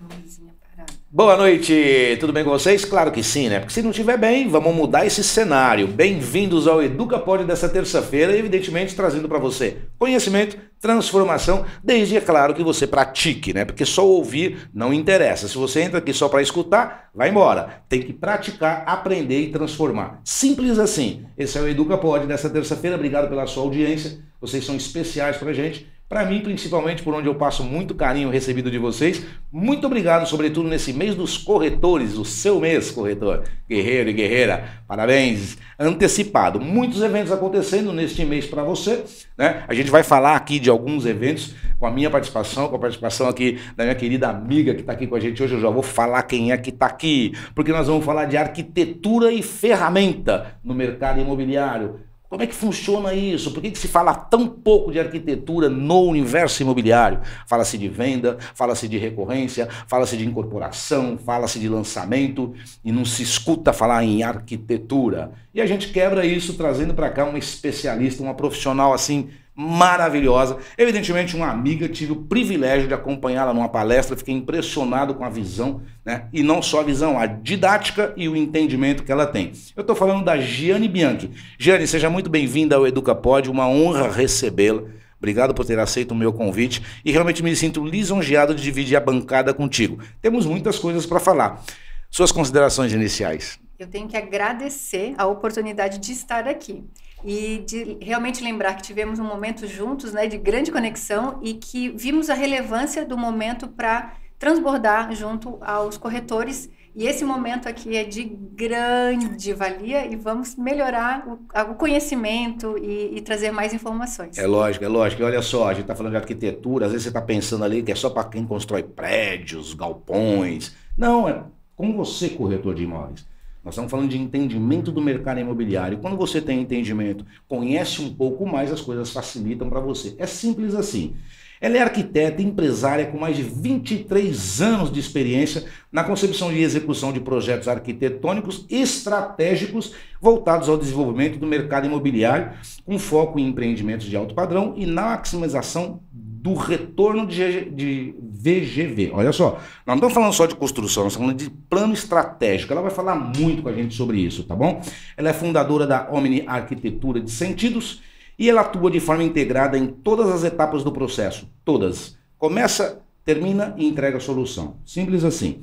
Luzinha parada. Boa noite, tudo bem com vocês? Claro que sim, né? Porque se não estiver bem, vamos mudar esse cenário. Bem-vindos ao EducaPod dessa terça-feira, evidentemente trazendo para você conhecimento, transformação, desde, é claro, que você pratique, né? Porque só ouvir não interessa. Se você entra aqui só para escutar, vai embora. Tem que praticar, aprender e transformar. Simples assim. Esse é o EducaPod dessa terça-feira. Obrigado pela sua audiência. Vocês são especiais pra gente. Para mim, principalmente, por onde eu passo muito carinho recebido de vocês. Muito obrigado, sobretudo nesse mês dos corretores, o seu mês, corretor, guerreiro e guerreira. Parabéns, antecipado. Muitos eventos acontecendo neste mês para você, né? A gente vai falar aqui de alguns eventos com a minha participação, com a participação aqui da minha querida amiga que está aqui com a gente hoje. Eu já vou falar quem é que está aqui, porque nós vamos falar de arquitetura e ferramenta no mercado imobiliário. Como é que funciona isso? Por que se fala tão pouco de arquitetura no universo imobiliário? Fala-se de venda, fala-se de recorrência, fala-se de incorporação, fala-se de lançamento e não se escuta falar em arquitetura. E a gente quebra isso trazendo para cá uma especialista, uma profissional assim maravilhosa. Evidentemente uma amiga, tive o privilégio de acompanhá-la numa palestra, fiquei impressionado com a visão, né? E não só a visão, a didática e o entendimento que ela tem. Eu estou falando da Giane Bianchi. Giane, seja muito bem-vinda ao EducaPod, uma honra recebê-la. Obrigado por ter aceito o meu convite e realmente me sinto lisonjeado de dividir a bancada contigo. Temos muitas coisas para falar. Suas considerações iniciais. Eu tenho que agradecer a oportunidade de estar aqui e de realmente lembrar que tivemos um momento juntos, né, de grande conexão e que vimos a relevância do momento para transbordar junto aos corretores. E esse momento aqui é de grande valia e vamos melhorar o conhecimento e trazer mais informações. É lógico, é lógico. E olha só, a gente está falando de arquitetura, às vezes você está pensando ali que é só para quem constrói prédios, galpões. Não, é com você, corretor de imóveis. Nós estamos falando de entendimento do mercado imobiliário. Quando você tem entendimento, conhece um pouco mais, as coisas facilitam para você. É simples assim. Ela é arquiteta e empresária com mais de 23 anos de experiência na concepção e execução de projetos arquitetônicos estratégicos voltados ao desenvolvimento do mercado imobiliário, com foco em empreendimentos de alto padrão e na maximização do retorno de VGV. Olha só, nós não estamos falando só de construção, nós estamos falando de plano estratégico. Ela vai falar muito com a gente sobre isso, tá bom? Ela é fundadora da Omni Arquitetura de Sentidos e ela atua de forma integrada em todas as etapas do processo. Todas. Começa, termina e entrega a solução. Simples assim.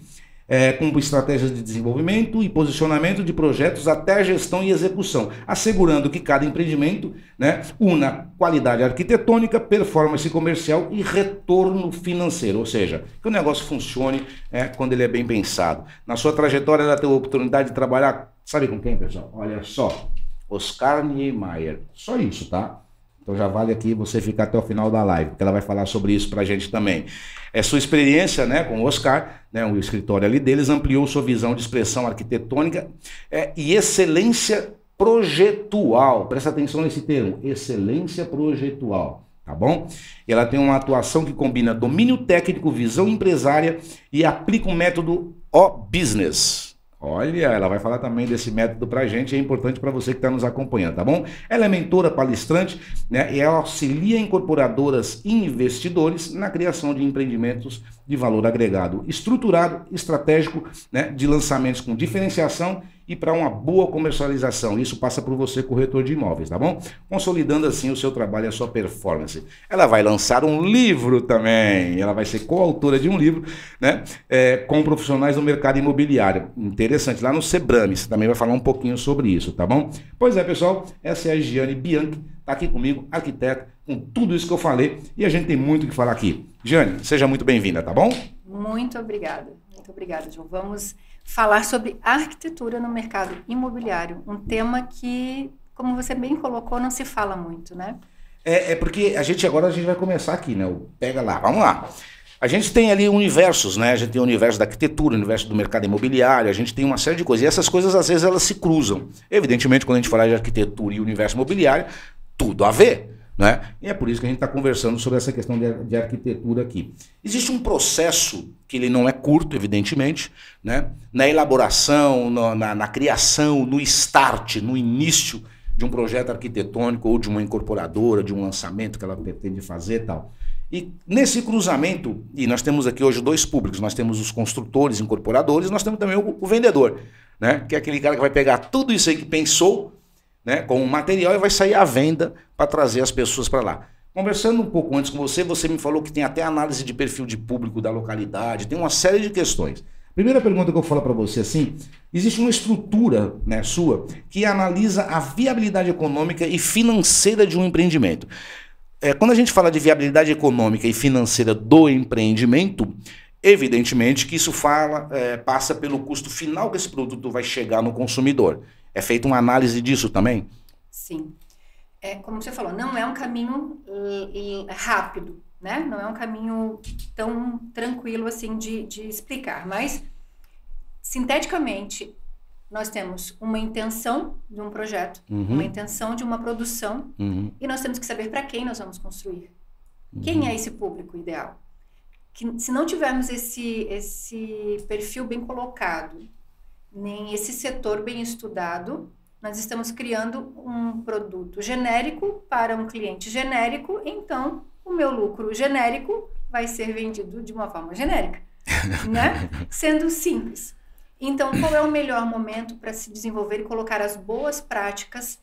Com estratégias de desenvolvimento e posicionamento de projetos até a gestão e execução, assegurando que cada empreendimento, né, una qualidade arquitetônica, performance comercial e retorno financeiro, ou seja, que o negócio funcione quando ele é bem pensado. Na sua trajetória, ela teve a oportunidade de trabalhar, sabe com quem, pessoal? Olha só, Oscar Niemeyer. Só isso, tá? Então já vale aqui você ficar até o final da live, porque ela vai falar sobre isso pra gente também. Sua experiência, né, com o Oscar, né, o escritório ali deles, ampliou sua visão de expressão arquitetônica e excelência projetual. Presta atenção nesse termo, excelência projetual, tá bom? E ela tem uma atuação que combina domínio técnico, visão empresária e aplica um método O-Business. Olha, ela vai falar também desse método pra gente, é importante para você que está nos acompanhando, tá bom? Ela é mentora, palestrante, né? E ela auxilia incorporadoras e investidores na criação de empreendimentos de valor agregado, estruturado, estratégico, né? De lançamentos com diferenciação e para uma boa comercialização. Isso passa por você, corretor de imóveis, tá bom? Consolidando assim o seu trabalho e a sua performance. Ela vai lançar um livro também, ela vai ser coautora de um livro, né? Com profissionais do mercado imobiliário. Interessante, lá no Sebrames, também vai falar um pouquinho sobre isso, tá bom? Pois é, pessoal, essa é a Giane Bianchi, tá aqui comigo, arquiteta, com tudo isso que eu falei, e a gente tem muito o que falar aqui. Giane, seja muito bem-vinda, tá bom? Muito obrigada, João. Vamos falar sobre arquitetura no mercado imobiliário, um tema que, como você bem colocou, não se fala muito, né? Porque a gente vai começar aqui, né? Pega lá, vamos lá. A gente tem ali universos, né? A gente tem o universo da arquitetura, o universo do mercado imobiliário, a gente tem uma série de coisas. E essas coisas, às vezes, elas se cruzam. Evidentemente, quando a gente falar de arquitetura e universo imobiliário, tudo a ver, né? E é por isso que a gente está conversando sobre essa questão de arquitetura aqui. Existe um processo que ele não é curto, evidentemente, né? Na elaboração, na criação, no start, no início de um projeto arquitetônico ou de uma incorporadora, de um lançamento que ela pretende fazer e tal. E nesse cruzamento, e nós temos aqui hoje dois públicos, nós temos os construtores, incorporadores, nós temos também o vendedor, né? Que é aquele cara que vai pegar tudo isso aí que pensou, né, com o material e vai sair à venda para trazer as pessoas para lá. Conversando um pouco antes com você, você me falou que tem até análise de perfil de público da localidade, tem uma série de questões. Primeira pergunta que eu falo para você assim, existe uma estrutura, né, sua que analisa a viabilidade econômica e financeira de um empreendimento. Quando a gente fala de viabilidade econômica e financeira do empreendimento, evidentemente que isso passa pelo custo final que esse produto vai chegar no consumidor. É feita uma análise disso também? Sim. Como você falou, não é um caminho rápido, né? Não é um caminho tão tranquilo assim de explicar, mas sinteticamente nós temos uma intenção de um projeto, uma intenção de uma produção, e nós temos que saber para quem nós vamos construir. Quem é esse público ideal? Que, se não tivermos esse perfil bem colocado, nem esse setor bem estudado, nós estamos criando um produto genérico para um cliente genérico, então o meu lucro genérico vai ser vendido de uma forma genérica, né? Sendo simples. Então, qual é o melhor momento para se desenvolver e colocar as boas práticas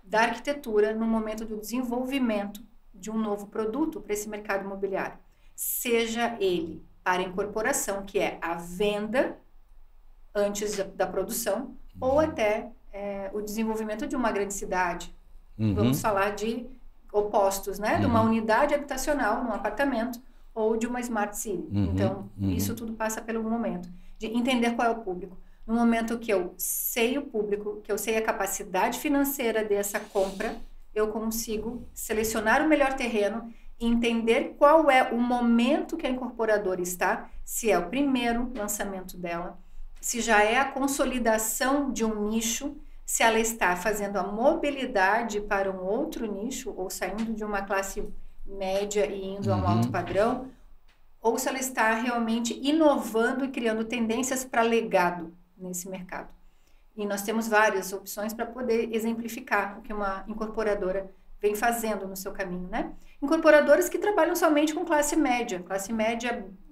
da arquitetura no momento do desenvolvimento de um novo produto para esse mercado imobiliário? Seja ele para a incorporação, que é a venda antes da produção, ou até o desenvolvimento de uma grande cidade. Vamos falar de opostos, né? De uma unidade habitacional, num apartamento, ou de uma smart city. Então, isso tudo passa pelo momento de entender qual é o público. No momento que eu sei o público, que eu sei a capacidade financeira dessa compra, eu consigo selecionar o melhor terreno e entender qual é o momento que a incorporadora está, se é o primeiro lançamento dela, se já é a consolidação de um nicho, se ela está fazendo a mobilidade para um outro nicho, ou saindo de uma classe média e indo a um alto padrão, ou se ela está realmente inovando e criando tendências para legado nesse mercado. E nós temos várias opções para poder exemplificar o que uma incorporadora vem fazendo no seu caminho, né? Incorporadoras que trabalham somente com classe média,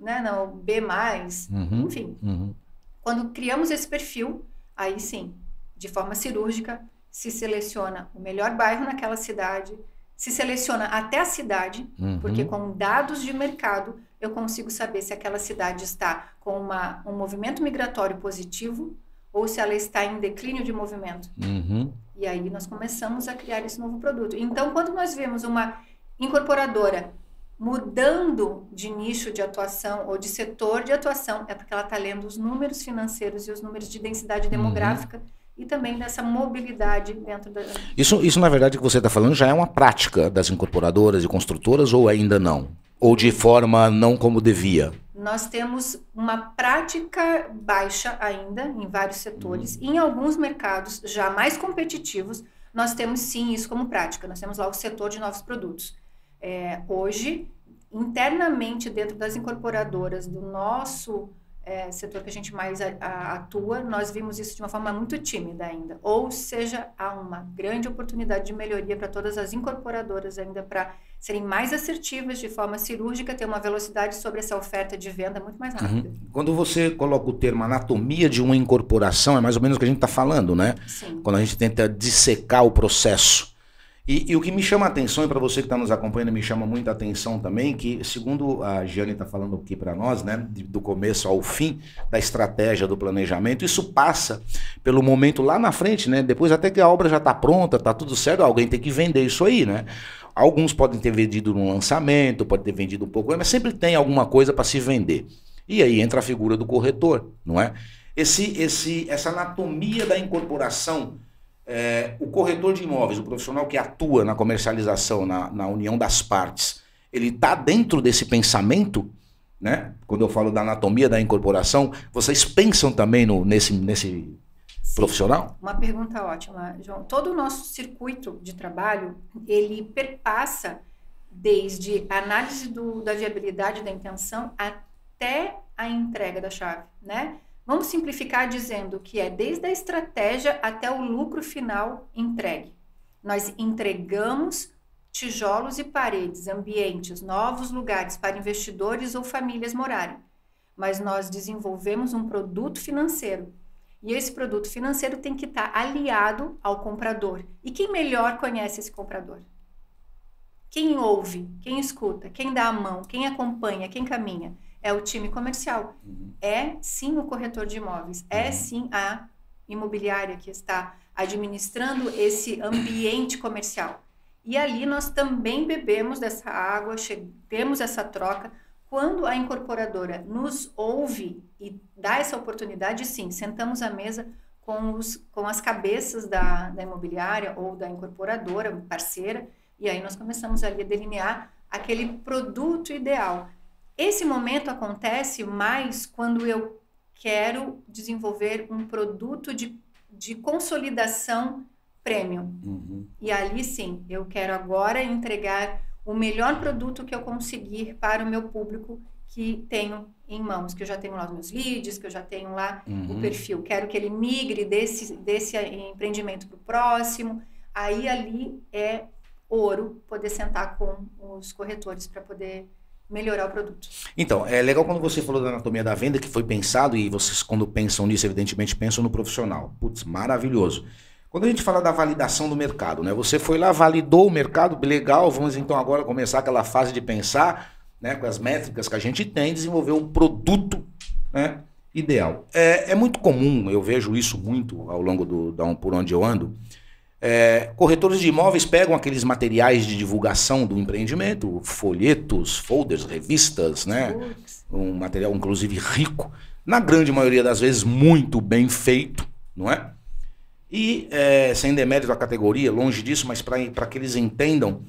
né, não, B+, enfim. Quando criamos esse perfil, aí sim, de forma cirúrgica, se seleciona o melhor bairro naquela cidade, se seleciona até a cidade, porque com dados de mercado eu consigo saber se aquela cidade está com um movimento migratório positivo ou se ela está em declínio de movimento. E aí nós começamos a criar esse novo produto. Então, quando nós vemos uma incorporadora mudando de nicho de atuação ou de setor de atuação, é porque ela está lendo os números financeiros e os números de densidade demográfica e também dessa mobilidade dentro da... Isso, na verdade, que você está falando já é uma prática das incorporadoras e construtoras ou ainda não? Ou de forma não como devia? Nós temos uma prática baixa ainda em vários setores. Em alguns mercados já mais competitivos, nós temos sim isso como prática. Nós temos lá o setor de novos produtos. Hoje, internamente dentro das incorporadoras do nosso setor que a gente mais atua, nós vimos isso de uma forma muito tímida ainda. Ou seja, há uma grande oportunidade de melhoria para todas as incorporadoras ainda para serem mais assertivas de forma cirúrgica, ter uma velocidade sobre essa oferta de venda muito mais rápida. Quando você coloca o termo anatomia de uma incorporação, é mais ou menos o que a gente está falando, né? Sim. Quando a gente tenta dissecar o processo. E o que me chama a atenção, e para você que está nos acompanhando, me chama muita atenção também, que segundo a Giane está falando aqui para nós, né, do começo ao fim da estratégia do planejamento, isso passa pelo momento lá na frente, né, depois até que a obra já está pronta, está tudo certo, alguém tem que vender isso aí, né? Alguns podem ter vendido no lançamento, pode ter vendido um pouco, mas sempre tem alguma coisa para se vender. E aí entra a figura do corretor, não é? Essa anatomia da incorporação. O corretor de imóveis, o profissional que atua na comercialização, na união das partes, ele está dentro desse pensamento, né? Quando eu falo da anatomia da incorporação, vocês pensam também nesse profissional? Uma pergunta ótima, João. Todo o nosso circuito de trabalho, ele perpassa desde a análise da viabilidade da intenção até a entrega da chave, né? Vamos simplificar dizendo que é desde a estratégia até o lucro final entregue. Nós entregamos tijolos e paredes, ambientes, novos lugares para investidores ou famílias morarem. Mas nós desenvolvemos um produto financeiro. E esse produto financeiro tem que estar aliado ao comprador. E quem melhor conhece esse comprador? Quem ouve, quem escuta, quem dá a mão, quem acompanha, quem caminha? É o time comercial. É sim o corretor de imóveis. É sim a imobiliária que está administrando esse ambiente comercial. E ali nós também bebemos dessa água, temos essa troca. Quando a incorporadora nos ouve e dá essa oportunidade, sim, sentamos à mesa com as cabeças da imobiliária ou da incorporadora, parceira, e aí nós começamos ali a delinear aquele produto ideal. Esse momento acontece mais quando eu quero desenvolver um produto de consolidação premium. E ali, sim, eu quero agora entregar o melhor produto que eu conseguir para o meu público que tenho em mãos, que eu já tenho lá os meus leads, que eu já tenho lá o perfil. Quero que ele migre desse empreendimento para o próximo. Aí ali é ouro poder sentar com os corretores para poder melhorar o produto. Então, é legal quando você falou da anatomia da venda, que foi pensado, e vocês quando pensam nisso, evidentemente pensam no profissional. Putz, maravilhoso. Quando a gente fala da validação do mercado, né? Você foi lá, validou o mercado, legal, vamos então agora começar aquela fase de pensar, né, com as métricas que a gente tem, desenvolver um produto, né, ideal. É muito comum, eu vejo isso muito ao longo por onde eu ando, corretores de imóveis pegam aqueles materiais de divulgação do empreendimento, folhetos, folders, revistas, né? Um material inclusive rico, na grande maioria das vezes muito bem feito, não é? E sem demérito à categoria, longe disso, mas para que eles entendam,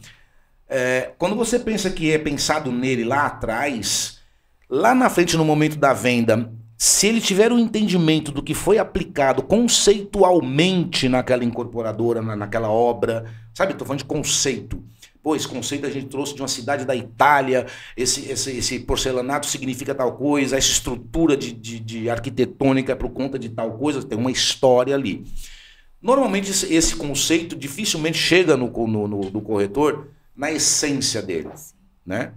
quando você pensa que é pensado nele lá atrás, lá na frente no momento da venda, se ele tiver um entendimento do que foi aplicado conceitualmente naquela incorporadora, naquela obra, sabe, estou falando de conceito. Pô, esse conceito a gente trouxe de uma cidade da Itália, esse porcelanato significa tal coisa, essa estrutura de arquitetônica é por conta de tal coisa, tem uma história ali. Normalmente esse conceito dificilmente chega no corretor na essência dele, né?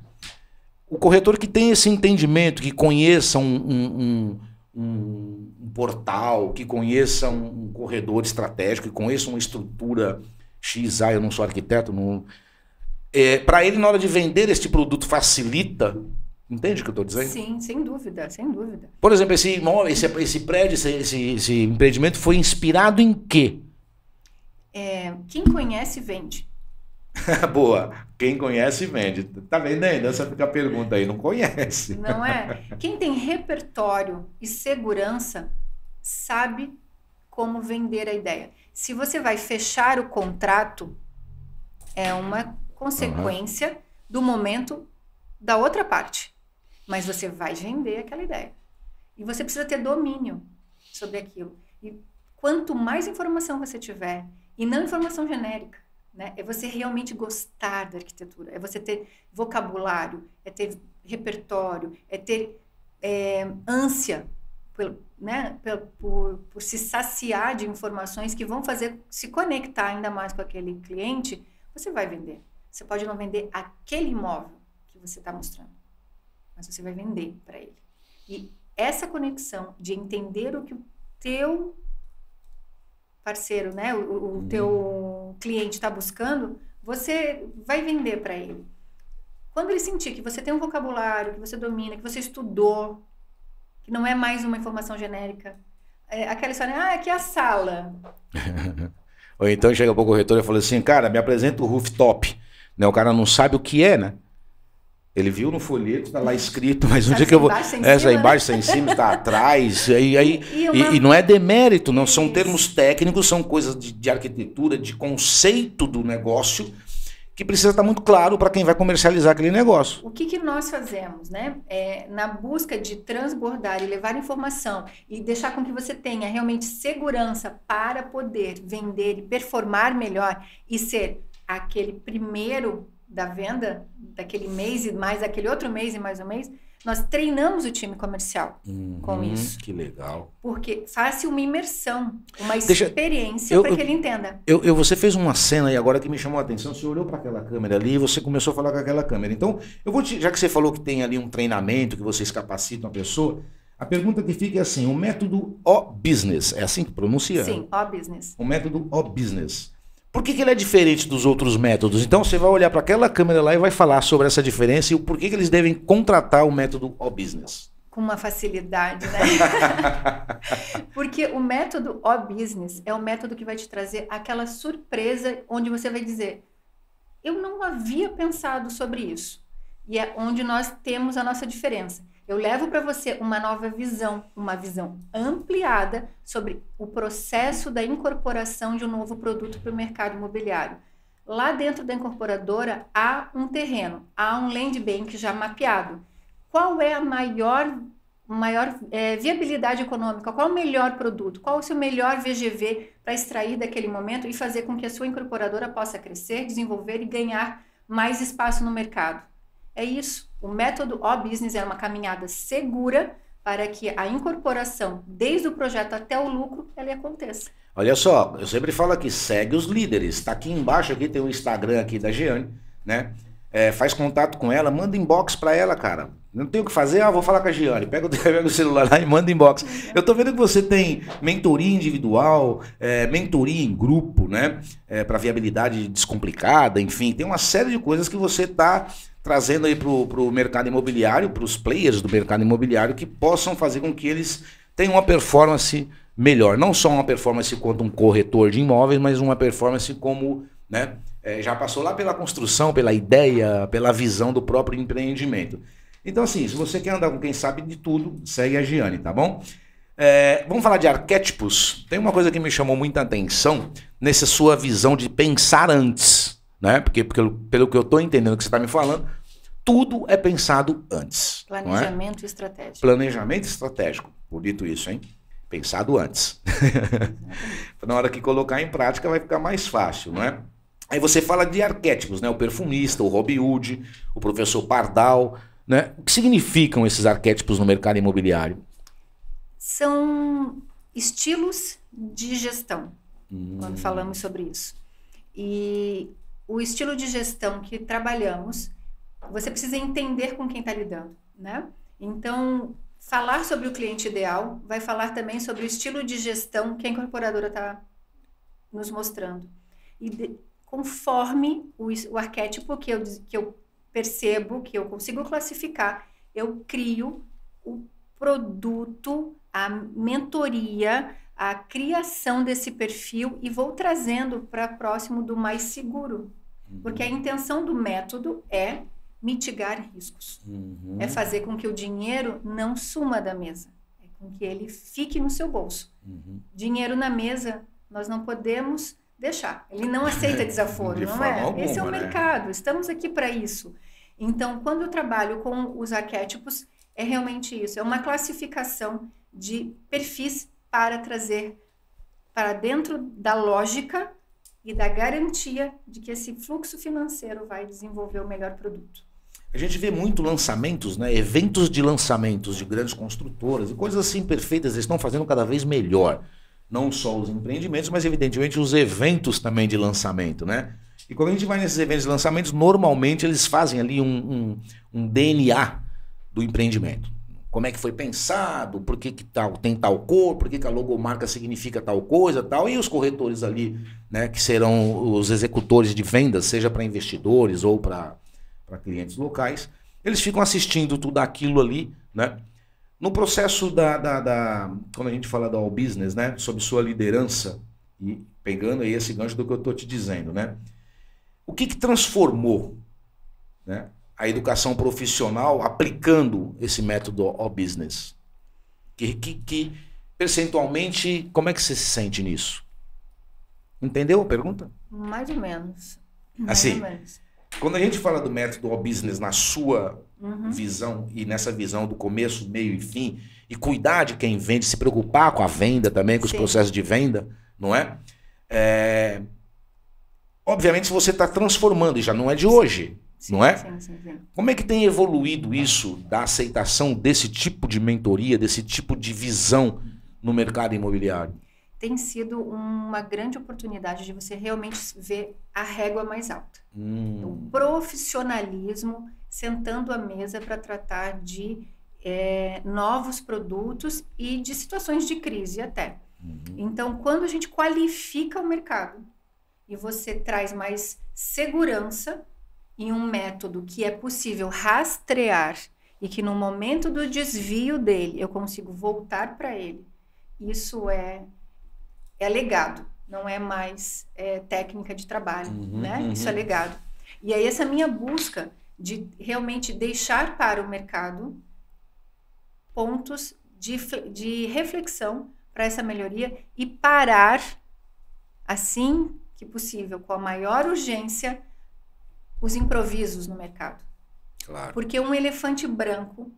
O corretor que tem esse entendimento, que conheça um portal, que conheça um corredor estratégico, que conheça uma estrutura XA, eu não sou arquiteto, para ele na hora de vender este produto facilita, entende o que eu estou dizendo? Sim, sem dúvida, sem dúvida. Por exemplo, esse imóvel, esse prédio, esse empreendimento foi inspirado em quê? Quem conhece, vende. Boa. Quem conhece, vende. Tá vendendo? Essa fica a pergunta aí. Não conhece. Não é? Quem tem repertório e segurança sabe como vender a ideia. Se você vai fechar o contrato, é uma consequência do momento da outra parte. Mas você vai vender aquela ideia. E você precisa ter domínio sobre aquilo. E quanto mais informação você tiver, e não informação genérica, né? É você realmente gostar da arquitetura, é você ter vocabulário, é ter repertório, é ter ânsia por se saciar de informações que vão fazer se conectar ainda mais com aquele cliente. Você vai vender. Você pode não vender aquele imóvel que você está mostrando, mas você vai vender para ele. E essa conexão de entender o que o teu parceiro, né, o teu cliente está buscando, você vai vender para ele. Quando ele sentir que você tem um vocabulário, que você domina, que você estudou, que não é mais uma informação genérica, aquela história, aqui é a sala. Ou então chega para o corretor e fala assim, cara, me apresenta o rooftop. Né, o cara não sabe o que é, né? Ele viu no folheto, está lá escrito, mas onde é que eu vou... Essa embaixo, está em cima, está atrás. E não é demérito, não são termos técnicos, são coisas de arquitetura, de conceito do negócio, que precisa estar muito claro para quem vai comercializar aquele negócio. O que nós fazemos, né? Na busca de transbordar e levar informação e deixar com que você tenha realmente segurança para poder vender e performar melhor e ser aquele primeiro da venda, daquele mês e mais aquele outro mês e mais um mês, nós treinamos o time comercial com isso. Que legal. Porque faça uma imersão, uma experiência para que ele entenda. Você fez uma cena aí agora que me chamou a atenção. Você olhou para aquela câmera ali e você começou a falar com aquela câmera. Então, já que você falou que tem ali um treinamento, que vocês capacitam a pessoa, a pergunta que fica é assim, o método O-Business, é assim que pronuncia? Sim, O-Business. O método O-Business. Por que ele é diferente dos outros métodos? Então você vai olhar para aquela câmera lá e vai falar sobre essa diferença e o porquê que eles devem contratar o método O-Business. Com uma facilidade, né? Porque o método O-Business é o método que vai te trazer aquela surpresa onde você vai dizer, eu não havia pensado sobre isso. E é onde nós temos a nossa diferença. Eu levo para você uma nova visão, uma visão ampliada sobre o processo da incorporação de um novo produto para o mercado imobiliário. Lá dentro da incorporadora há um terreno, há um land bank já mapeado. Qual é a maior viabilidade econômica? Qual o melhor produto? Qual o seu melhor VGV para extrair daquele momento e fazer com que a sua incorporadora possa crescer, desenvolver e ganhar mais espaço no mercado? É isso. O método O-Business é uma caminhada segura para que a incorporação, desde o projeto até o lucro, ela aconteça. Olha só, eu sempre falo aqui, segue os líderes. Está aqui embaixo, aqui tem o Instagram aqui da Giane, né? Faz contato com ela, manda inbox para ela, cara. Não tem o que fazer, vou falar com a Giane. Pega o celular lá e manda inbox. Eu tô vendo que você tem mentoria individual, mentoria em grupo, né? Para viabilidade descomplicada, enfim, tem uma série de coisas que você tá trazendo aí pro mercado imobiliário, para os players do mercado imobiliário, que possam fazer com que eles tenham uma performance melhor. Não só uma performance quanto um corretor de imóveis, mas uma performance como, né, já passou lá pela construção, pela ideia, pela visão do próprio empreendimento. Então, assim, se você quer andar com quem sabe de tudo, segue a Giane, tá bom? Vamos falar de arquétipos. Tem uma coisa que me chamou muita atenção nessa sua visão de pensar antes, né? Porque pelo que eu estou entendendo que você está me falando, tudo é pensado antes. Planejamento estratégico. Planejamento estratégico, bonito isso, hein? Pensado antes. Na hora que colocar em prática vai ficar mais fácil, não é? Aí você fala de arquétipos, né? O perfumista, o Robin Hood, o professor Pardal, né? O que significam esses arquétipos no mercado imobiliário? São estilos de gestão, quando falamos sobre isso. E o estilo de gestão que trabalhamos, você precisa entender com quem está lidando, né? Então, falar sobre o cliente ideal vai falar também sobre o estilo de gestão que a incorporadora está nos mostrando. E conforme o arquétipo que eu percebo, que eu consigo classificar, eu crio o produto, a mentoria, a criação desse perfil e vou trazendo para próximo do mais seguro. Porque a intenção do método é mitigar riscos. É fazer com que o dinheiro não suma da mesa. É com que ele fique no seu bolso. Dinheiro na mesa, nós não podemos deixar. Ele não aceita desaforo, não é? Alguma, esse é o né? mercado. Estamos aqui para isso. Então, quando eu trabalho com os arquétipos, é realmente isso. É uma classificação de perfis para trazer para dentro da lógica e da garantia de que esse fluxo financeiro vai desenvolver o melhor produto. A gente vê muito lançamentos, né? Eventos de lançamentos de grandes construtoras e coisas assim perfeitas, eles estão fazendo cada vez melhor. Não só os empreendimentos, mas evidentemente os eventos também de lançamento, né? E quando a gente vai nesses eventos de lançamentos, normalmente eles fazem ali um DNA do empreendimento. Como é que foi pensado, por que tem tal cor, por que a logomarca significa tal coisa, tal, e os corretores ali, né, que serão os executores de vendas, seja para investidores ou para clientes locais, eles ficam assistindo tudo aquilo ali, né? No processo quando a gente fala da All Business, né, sob sua liderança, e pegando aí esse gancho do que eu estou te dizendo, né? O que transformou, né, a educação profissional aplicando esse método All Business? Que percentualmente, como é que você se sente nisso? Entendeu a pergunta? Mais ou menos. Assim, quando a gente fala do método All Business na sua visão e nessa visão do começo, meio e fim, e cuidar de quem vende, se preocupar com a venda também, com os processos de venda, não é? Obviamente, se você está transformando, e já não é de hoje, Sim, não é? sim. Como é que tem evoluído isso da aceitação desse tipo de mentoria, desse tipo de visão no mercado imobiliário? Tem sido uma grande oportunidade de você realmente ver a régua mais alta. O profissionalismo sentando à mesa para tratar de novos produtos e de situações de crise até. Então, quando a gente qualifica o mercado e você traz mais segurança em um método que é possível rastrear e que no momento do desvio dele eu consigo voltar para ele, isso é legado, não é mais técnica de trabalho, né? Isso é legado. E aí essa minha busca de realmente deixar para o mercado pontos de reflexão para essa melhoria e parar, assim que possível, com a maior urgência, os improvisos no mercado. Claro. Porque um elefante branco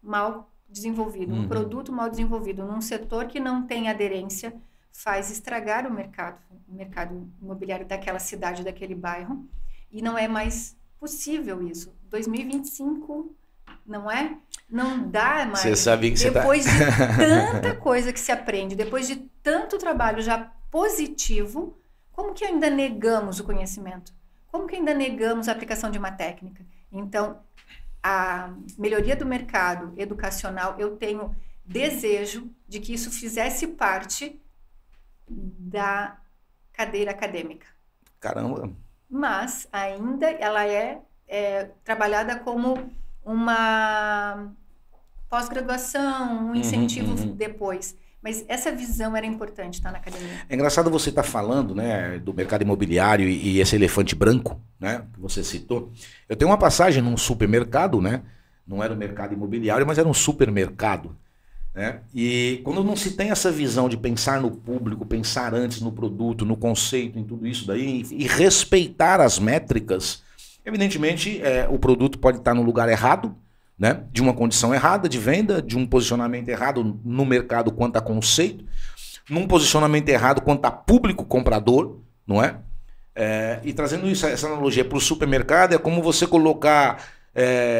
mal desenvolvido, um produto mal desenvolvido, num setor que não tem aderência, faz estragar o mercado imobiliário daquela cidade, daquele bairro, e não é mais possível isso. 2025, não é? Não dá mais. Você sabe que depois de tanta coisa que se aprende, depois de tanto trabalho já positivo, como que ainda negamos o conhecimento? Como que ainda negamos a aplicação de uma técnica? Então, a melhoria do mercado educacional, eu tenho desejo de que isso fizesse parte da cadeira acadêmica. Caramba! Mas ainda ela é trabalhada como uma pós-graduação, um incentivo depois. Mas essa visão era importante, tá, na academia. É engraçado você estar falando, né, do mercado imobiliário e esse elefante branco, né, que você citou. Eu tenho uma passagem num supermercado, né? Não era um mercado imobiliário, mas era um supermercado. Né? E quando não se tem essa visão de pensar no público, pensar antes no produto, no conceito, em tudo isso daí, e respeitar as métricas, evidentemente o produto pode estar no lugar errado, né? De uma condição errada de venda, de um posicionamento errado no mercado quanto a conceito, num posicionamento errado quanto a público comprador, não é? E trazendo isso, essa analogia para o supermercado, é como você colocar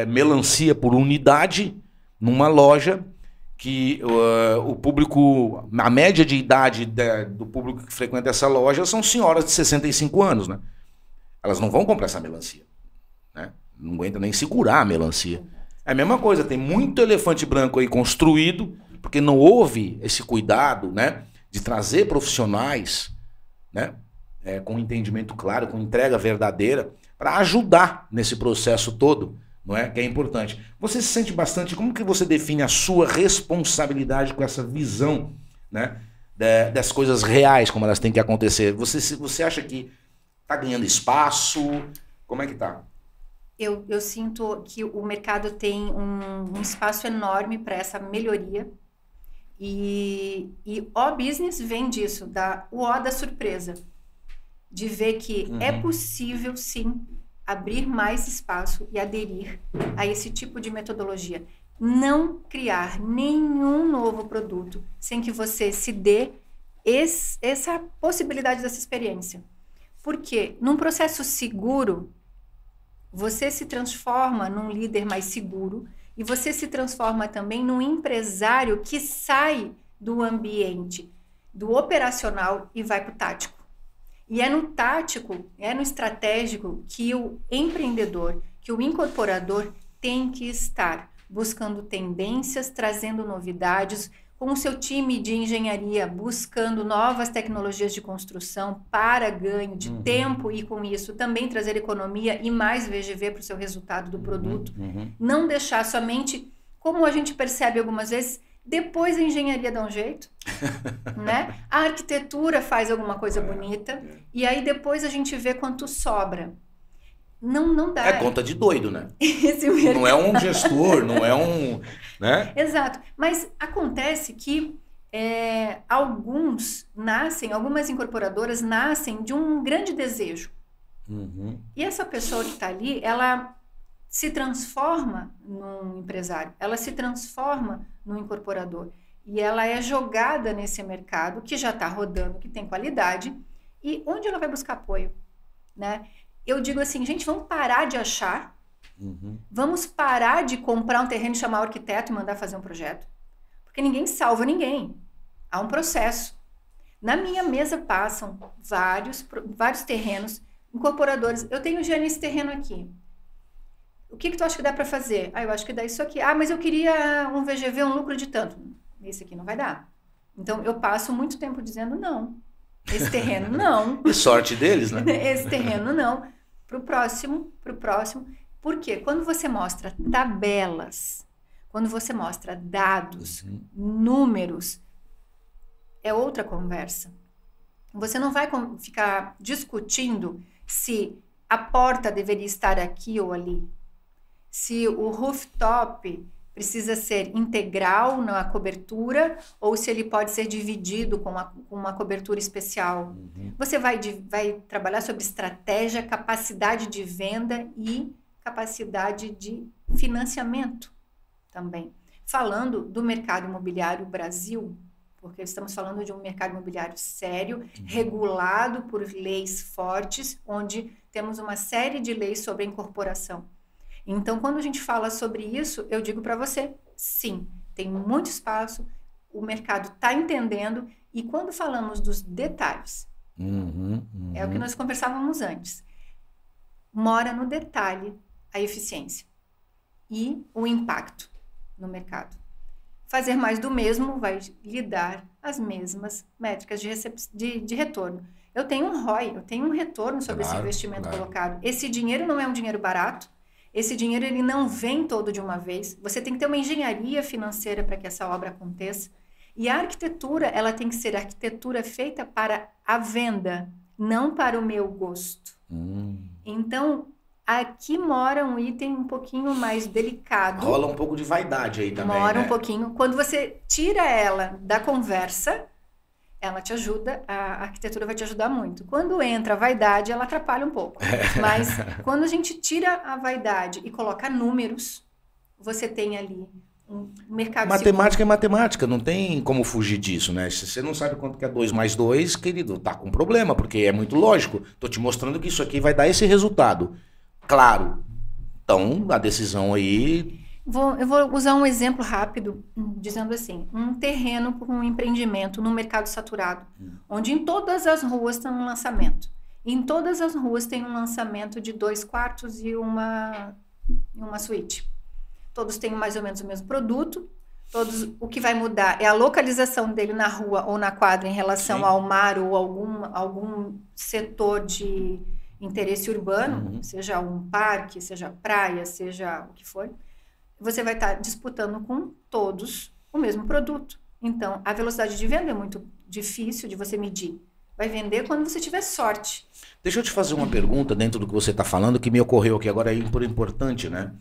melancia por unidade numa loja que o público, a média de idade do público que frequenta essa loja são senhoras de 65 anos, né? Elas não vão comprar essa melancia, né? Não aguenta nem segurar a melancia. É a mesma coisa, tem muito elefante branco aí construído, porque não houve esse cuidado, né, de trazer profissionais, né, com entendimento claro, com entrega verdadeira, para ajudar nesse processo todo, não é? Que é importante. Você se sente bastante, como que você define a sua responsabilidade com essa visão, né, das coisas reais, como elas têm que acontecer? Você acha que está ganhando espaço? Como é que está? Eu sinto que o mercado tem um espaço enorme para essa melhoria e o business vem disso, o O da surpresa, de ver que é possível sim abrir mais espaço e aderir a esse tipo de metodologia. Não criar nenhum novo produto sem que você se dê essa possibilidade dessa experiência. Porque num processo seguro, você se transforma num líder mais seguro e você se transforma também num empresário que sai do ambiente, do operacional e vai para o tático. E é no tático, é no estratégico que o empreendedor, que o incorporador tem que estar buscando tendências, trazendo novidades, com o seu time de engenharia buscando novas tecnologias de construção para ganho de tempo e com isso também trazer economia e mais VGV para o seu resultado do produto. Não deixar somente, como a gente percebe algumas vezes, depois a engenharia dá um jeito, né? A arquitetura faz alguma coisa bonita e aí depois a gente vê quanto sobra. Não dá. É conta de doido, né? Não é um gestor, não é um... né? Exato. Mas acontece que algumas incorporadoras nascem de um grande desejo. E essa pessoa que está ali, ela se transforma num empresário, ela se transforma num incorporador. E ela é jogada nesse mercado que já está rodando, que tem qualidade. E onde ela vai buscar apoio? né? Eu digo assim, gente, vamos parar de achar, vamos parar de comprar um terreno, chamar o arquiteto e mandar fazer um projeto, porque ninguém salva ninguém, há um processo. Na minha mesa passam vários terrenos, incorporadores. Eu tenho já nesse terreno aqui. O que tu acha que dá para fazer? Eu acho que dá isso aqui. Mas eu queria um VGV, um lucro de tanto. Esse aqui não vai dar. Então, eu passo muito tempo dizendo não. Esse terreno, não. E sorte deles, né? Esse terreno, não. Pro próximo. Por quê? Quando você mostra tabelas, quando você mostra dados, números, é outra conversa. Você não vai ficar discutindo se a porta deveria estar aqui ou ali, se o rooftop precisa ser integral na cobertura ou se ele pode ser dividido com uma cobertura especial. Você vai trabalhar sobre estratégia, capacidade de venda e capacidade de financiamento também. Falando do mercado imobiliário Brasil, porque estamos falando de um mercado imobiliário sério, regulado por leis fortes, onde temos uma série de leis sobre a incorporação. Então, quando a gente fala sobre isso, eu digo para você, sim, tem muito espaço, o mercado está entendendo, e quando falamos dos detalhes, é o que nós conversávamos antes, mora no detalhe a eficiência e o impacto no mercado. Fazer mais do mesmo vai lhe dar as mesmas métricas de retorno. Eu tenho um ROI, eu tenho um retorno sobre esse investimento colocado. Esse dinheiro não é um dinheiro barato, esse dinheiro ele não vem todo de uma vez. Você tem que ter uma engenharia financeira para que essa obra aconteça. E a arquitetura, ela tem que ser arquitetura feita para a venda, não para o meu gosto. Então, aqui mora um item um pouquinho mais delicado. Rola um pouco de vaidade aí também, Mora né? um pouquinho. Quando você tira ela da conversa, ela te ajuda, a arquitetura vai te ajudar muito. Quando entra a vaidade, ela atrapalha um pouco. Mas quando a gente tira a vaidade e coloca números, você tem ali um mercado... Matemática é matemática, não tem como fugir disso, né? Se você não sabe quanto que é 2 mais 2, querido, tá com problema, porque é muito lógico. Tô te mostrando que isso aqui vai dar esse resultado. Claro. Então, a decisão aí... Eu vou usar um exemplo rápido, dizendo assim, um terreno com um empreendimento no mercado saturado, onde em todas as ruas tem um lançamento. Em todas as ruas tem um lançamento de 2 quartos e uma suíte. Todos têm mais ou menos o mesmo produto, o que vai mudar é a localização dele na rua ou na quadra em relação ao mar ou algum setor de interesse urbano, seja um parque, seja praia, seja o que for. Você vai estar disputando com todos o mesmo produto. Então, a velocidade de venda é muito difícil de você medir. Vai vender quando você tiver sorte. Deixa eu te fazer uma pergunta dentro do que você está falando, que me ocorreu aqui agora, é importante, né?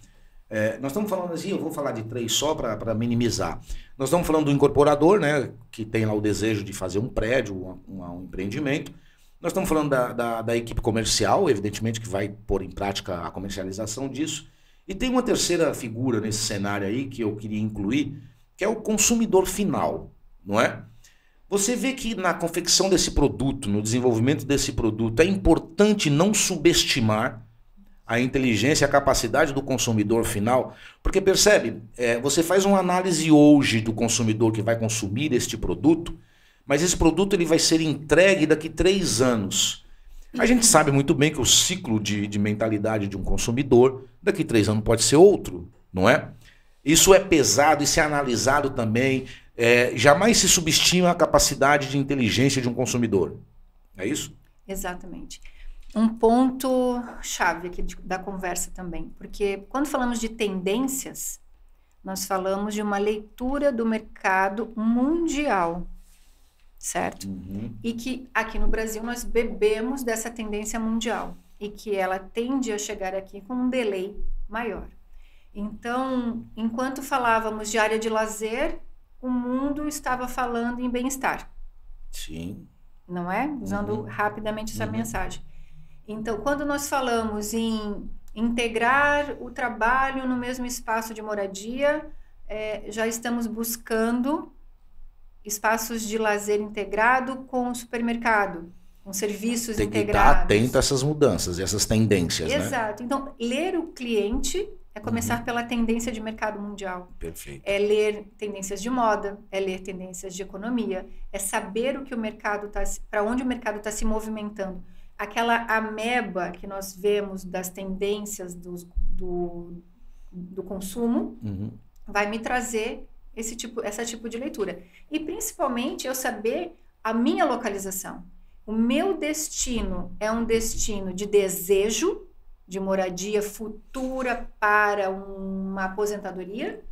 Nós estamos falando assim, eu vou falar de 3 só para minimizar. Nós estamos falando do incorporador, né? Que tem lá o desejo de fazer um prédio, um empreendimento. Nós estamos falando da equipe comercial, evidentemente, que vai pôr em prática a comercialização disso. E tem uma terceira figura nesse cenário aí que eu queria incluir, que é o consumidor final, não é? Você vê que na confecção desse produto, no desenvolvimento desse produto, é importante não subestimar a inteligência e a capacidade do consumidor final, porque percebe, você faz uma análise hoje do consumidor que vai consumir este produto, mas esse produto ele vai ser entregue daqui 3 anos. A gente sabe muito bem que o ciclo de mentalidade de um consumidor, daqui 3 anos pode ser outro, não é? Isso é pesado, isso é analisado também. Jamais se subestima a capacidade de inteligência de um consumidor. É isso? Exatamente. Um ponto chave aqui da conversa também, porque quando falamos de tendências, nós falamos de uma leitura do mercado mundial. Certo? E que aqui no Brasil nós bebemos dessa tendência mundial e que ela tende a chegar aqui com um delay maior. Então, enquanto falávamos de área de lazer, o mundo estava falando em bem-estar. Sim. Não é? Usando rapidamente essa mensagem. Então, quando nós falamos em integrar o trabalho no mesmo espaço de moradia, já estamos buscando espaços de lazer integrado com o supermercado, com serviços Tem que integrados. estar atento a essas mudanças, essas tendências, né? Exato. Então, ler o cliente é começar pela tendência de mercado mundial. Perfeito. É ler tendências de moda, é ler tendências de economia, é saber o que o mercado está, para onde o mercado está se movimentando. Aquela ameba que nós vemos das tendências do consumo vai me trazer esse tipo de leitura. E principalmente eu saber a minha localização. O meu destino é um destino de desejo, de moradia futura para uma aposentadoria,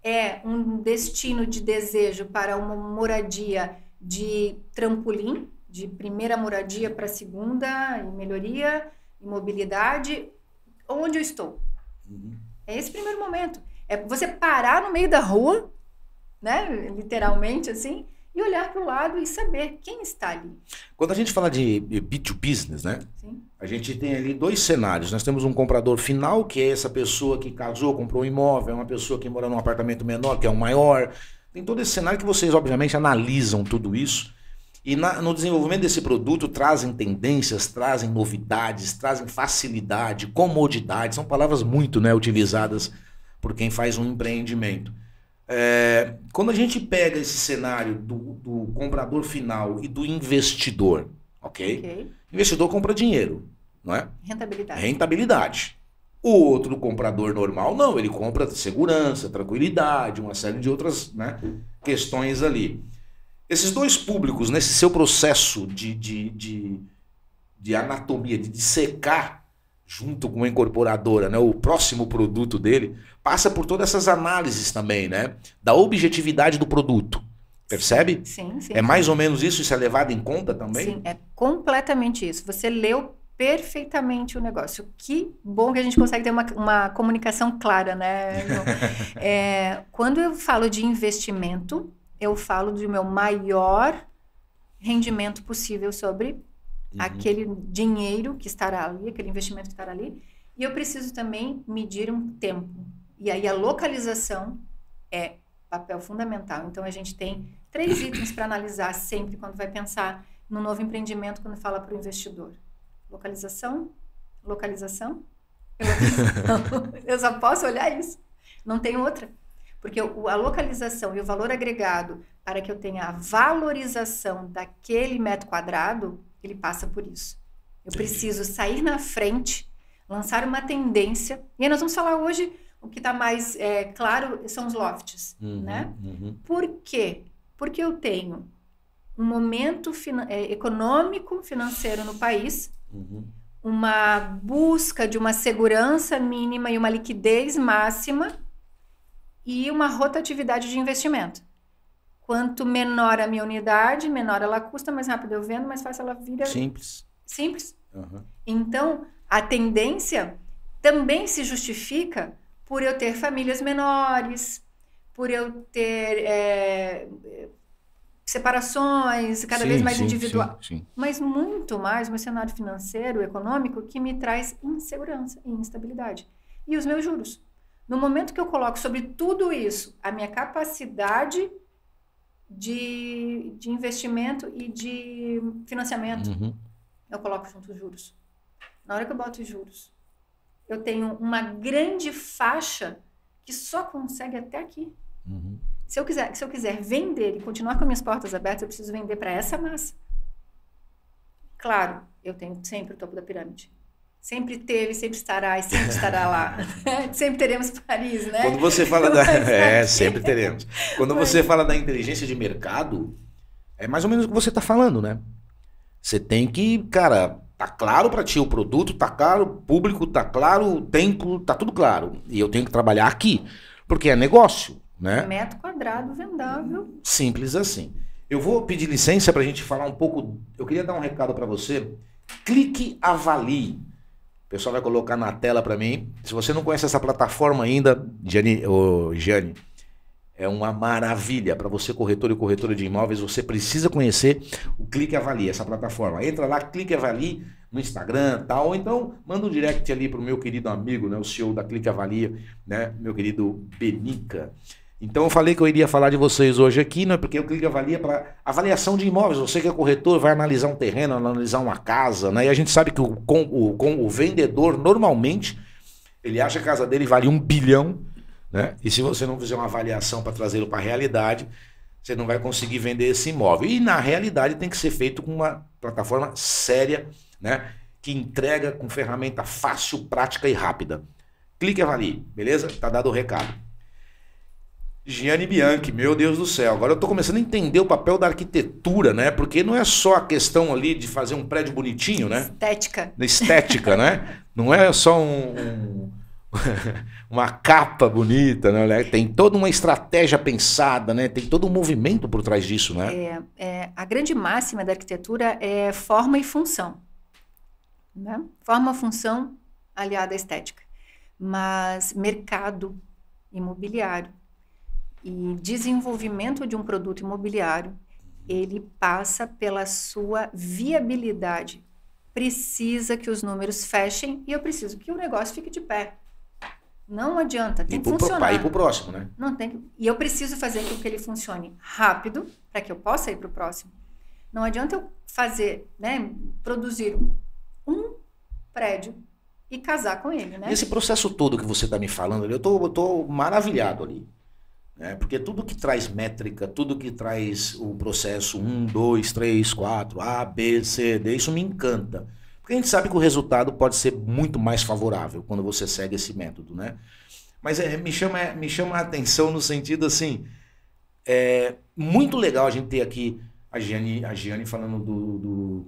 é um destino de desejo para uma moradia de trampolim, de primeira moradia para segunda, e melhoria, e mobilidade, onde eu estou. É esse primeiro momento. É você parar no meio da rua, né, literalmente assim, e olhar para o lado e saber quem está ali. Quando a gente fala de B2Business, né? Sim. A gente tem ali dois cenários. Nós temos um comprador final, que é essa pessoa que casou, comprou um imóvel, é uma pessoa que mora num apartamento menor, que é um maior. Tem todo esse cenário que vocês, obviamente, analisam tudo isso. E no desenvolvimento desse produto trazem tendências, trazem novidades, trazem facilidade, comodidade. São palavras muito, né, utilizadas por quem faz um empreendimento. Quando a gente pega esse cenário do comprador final e do investidor, ok? O investidor compra dinheiro, não é? Rentabilidade. O outro comprador normal, não, ele compra segurança, tranquilidade, uma série de outras, né, questões ali. Esses dois públicos, nesse seu processo de anatomia, de dissecar junto com a incorporadora, né, o próximo produto dele, passa por todas essas análises também, né? Da objetividade do produto. Percebe? Sim. É mais ou menos isso? Isso é levado em conta também? Sim, é completamente isso. Você leu perfeitamente o negócio. Que bom que a gente consegue ter uma comunicação clara, né? Quando eu falo de investimento, eu falo do meu maior rendimento possível sobre aquele dinheiro que estará ali, aquele investimento que estará ali. E eu preciso também medir um tempo. E aí a localização é papel fundamental. Então a gente tem 3 itens para analisar sempre quando vai pensar no novo empreendimento, quando fala para o investidor. Localização. Eu só posso olhar isso. Não tem outra. Porque a localização e o valor agregado para que eu tenha a valorização daquele metro quadrado, ele passa por isso. Eu preciso sair na frente, lançar uma tendência. E aí nós vamos falar hoje, o que está mais claro são os lofts. Né? Por quê? Porque eu tenho um momento econômico, financeiro no país, uma busca de uma segurança mínima e uma liquidez máxima e uma rotatividade de investimento. Quanto menor a minha unidade, menor ela custa, mais rápido eu vendo, mais fácil ela vira... Simples. Então, a tendência também se justifica por eu ter famílias menores, por eu ter separações cada vez mais individual. Mas muito mais no cenário financeiro, econômico, que me traz insegurança e instabilidade. E os meus juros. No momento que eu coloco sobre tudo isso a minha capacidade de investimento e de financiamento, eu coloco junto os juros. Na hora que eu boto os juros, eu tenho uma grande faixa que só consegue até aqui. Se eu quiser vender e continuar com minhas portas abertas, eu preciso vender para essa massa. Claro, eu tenho sempre o topo da pirâmide. Sempre teve, sempre estará e sempre estará lá. Sempre teremos Paris, né? Quando você fala sempre teremos. Quando você fala da inteligência de mercado, é mais ou menos o que você está falando, né? Você tem que, cara, tá claro para ti o produto, tá claro o público, tá claro o tempo, tá tudo claro. E eu tenho que trabalhar aqui, porque é negócio, né? Metro quadrado vendável. Simples assim. Eu vou pedir licença para a gente falar um pouco. Eu queria dar um recado para você. Clique Avalie. O pessoal vai colocar na tela para mim. Se você não conhece essa plataforma ainda, Jane, é uma maravilha para você, corretor e corretora de imóveis. Você precisa conhecer o Clique Avalie, essa plataforma. Entra lá, Clique Avalie no Instagram, tal, ou então manda um direct ali pro meu querido amigo, né, o CEO da Clique Avalie, né, meu querido Benica. Então eu falei que eu iria falar de vocês hoje aqui, né? Porque o Clique Avalia para avaliação de imóveis. Você que é corretor vai analisar um terreno, analisar uma casa, né? E a gente sabe que o vendedor, normalmente, ele acha que a casa dele vale 1 bilhão, né? E se você não fizer uma avaliação para trazê-lo para a realidade, você não vai conseguir vender esse imóvel. E na realidade tem que ser feito com uma plataforma séria, né? Que entrega com ferramenta fácil, prática e rápida. Clique Avalie, beleza? Tá dado o recado. Giane Bianchi, meu Deus do céu. Agora eu tô começando a entender o papel da arquitetura, né? Porque não é só a questão ali de fazer um prédio bonitinho, né? Estética, né? Não é só uma capa bonita, né? Tem toda uma estratégia pensada, né? Tem todo um movimento por trás disso, né? A grande máxima da arquitetura é forma e função, né? Forma, função aliada à estética. Mas mercado imobiliário e desenvolvimento de um produto imobiliário, ele passa pela sua viabilidade. Precisa que os números fechem e eu preciso que o negócio fique de pé. Não adianta, tem que funcionar. Ir para o próximo, né? Não tem que, e eu preciso fazer com que ele funcione rápido para que eu possa ir para o próximo. Não adianta eu fazer, né, produzir um prédio e casar com ele, né? Esse processo todo que você está me falando ali, eu tô maravilhado ali. Né? Porque tudo que traz métrica, tudo que traz o processo 1, 2, 3, 4, A, B, C, D, isso me encanta. Porque a gente sabe que o resultado pode ser muito mais favorável quando você segue esse método, né? Mas me chama a atenção no sentido assim, muito legal a gente ter aqui a Giane falando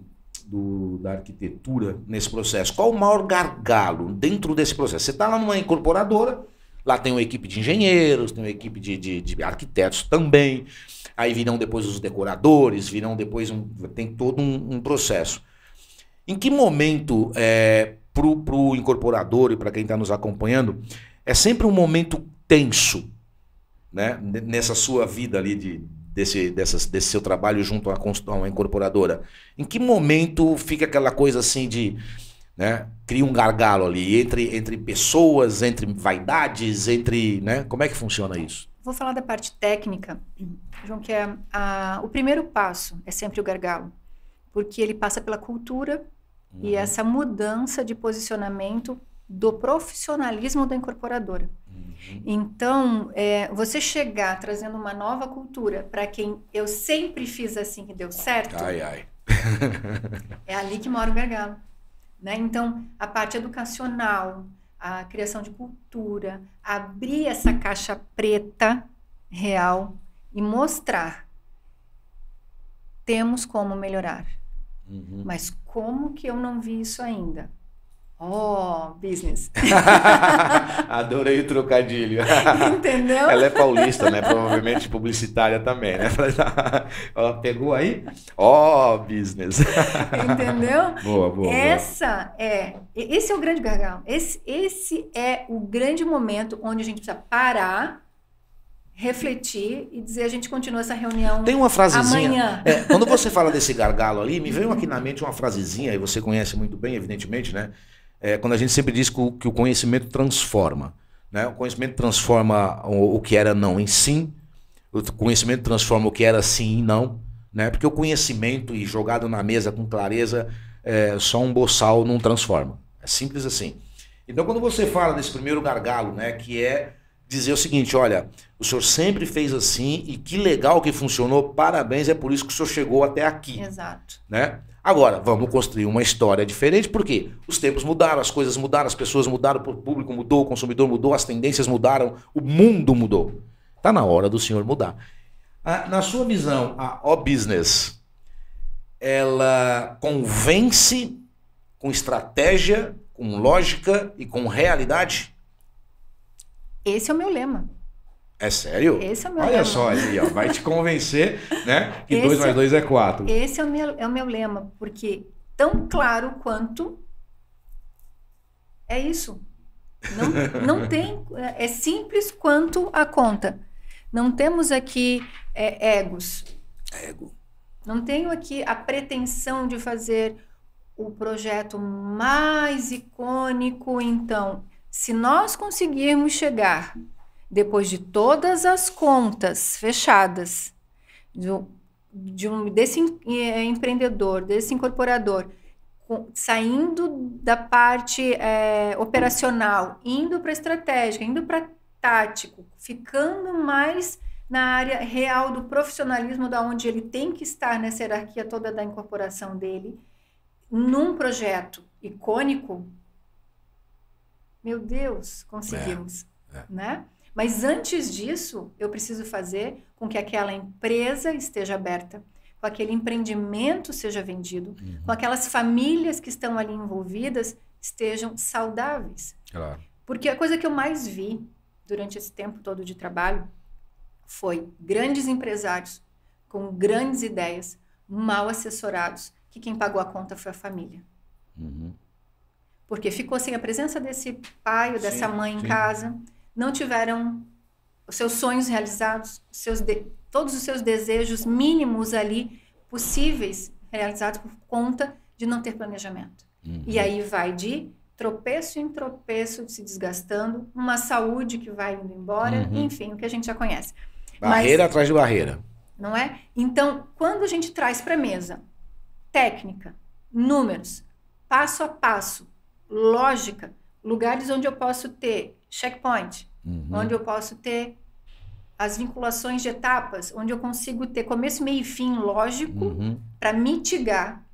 da arquitetura nesse processo. Qual o maior gargalo dentro desse processo? Você está lá numa incorporadora, lá tem uma equipe de engenheiros, tem uma equipe de arquitetos também, aí virão depois os decoradores, tem todo um processo. Em que momento, para o incorporador e para quem está nos acompanhando, é sempre um momento tenso, né? Nessa sua vida ali desse seu trabalho junto a uma incorporadora? Em que momento fica aquela coisa assim de... Né? Cria um gargalo ali entre pessoas, entre vaidades, né? Como é que funciona isso? Vou falar da parte técnica, João, que o primeiro passo é sempre o gargalo, porque ele passa pela cultura e essa mudança de posicionamento do profissionalismo da incorporadora. Então, você chegar trazendo uma nova cultura para quem eu sempre fiz assim e deu certo, é ali que mora o gargalo. Né? Então, a parte educacional, a criação de cultura, abrir essa caixa preta real e mostrar. Temos como melhorar. Mas como que eu não vi isso ainda? Business. Adorei o trocadilho. Entendeu? Ela é paulista, né? Provavelmente publicitária também, né? Ela pegou aí? Business. Entendeu? Boa. Esse é o grande gargalo. Esse é o grande momento onde a gente precisa parar, refletir e dizer a gente continua essa reunião. Tem uma frasezinha. Amanhã. Quando você fala desse gargalo ali, me veio aqui na mente uma frasezinha, e você conhece muito bem, evidentemente, né? Quando a gente sempre diz que o conhecimento transforma. Né? O conhecimento transforma o que era não em sim, o conhecimento transforma o que era sim em não, né? Porque o conhecimento e jogado na mesa com clareza, só um boçal não transforma. É simples assim. Então quando você fala desse primeiro gargalo, né, que é dizer o seguinte, olha, o senhor sempre fez assim e que legal que funcionou, parabéns, é por isso que o senhor chegou até aqui. Exato. Né? Agora, vamos construir uma história diferente, porque os tempos mudaram, as coisas mudaram, as pessoas mudaram, o público mudou, o consumidor mudou, as tendências mudaram, o mundo mudou. Está na hora do senhor mudar. Na sua visão, a O-Business, ela convence com estratégia, com lógica e com realidade? Esse é o meu lema. É sério? Esse é o meu lema. Olha só aí, ó, vai te convencer, né? Que 2 mais 2 é 4. Esse é o meu lema, porque tão claro quanto é isso. Não tem, é simples quanto a conta. Não temos aqui egos. Ego. Não tenho aqui a pretensão de fazer o projeto mais icônico. Então, se nós conseguirmos chegar depois de todas as contas fechadas desse empreendedor, desse incorporador, saindo da parte operacional, indo para estratégica, indo para tático, ficando mais na área real do profissionalismo, da onde ele tem que estar nessa hierarquia toda da incorporação dele, num projeto icônico, meu Deus, conseguimos, né? Mas antes disso, eu preciso fazer com que aquela empresa esteja aberta, com aquele empreendimento seja vendido, com aquelas famílias que estão ali envolvidas estejam saudáveis. Claro. Porque a coisa que eu mais vi durante esse tempo todo de trabalho foi grandes empresários com grandes ideias, mal assessorados, que quem pagou a conta foi a família. Porque ficou sem a presença desse pai ou dessa mãe em casa, não tiveram os seus sonhos realizados, todos os seus desejos mínimos ali possíveis realizados por conta de não ter planejamento. E aí vai de tropeço em tropeço, se desgastando, uma saúde que vai indo embora, enfim, o que a gente já conhece. Barreira atrás de barreira. Não é? Então, quando a gente traz para a mesa técnica, números, passo a passo, lógica, lugares onde eu posso ter checkpoint, onde eu posso ter as vinculações de etapas, onde eu consigo ter começo, meio e fim lógico para mitigar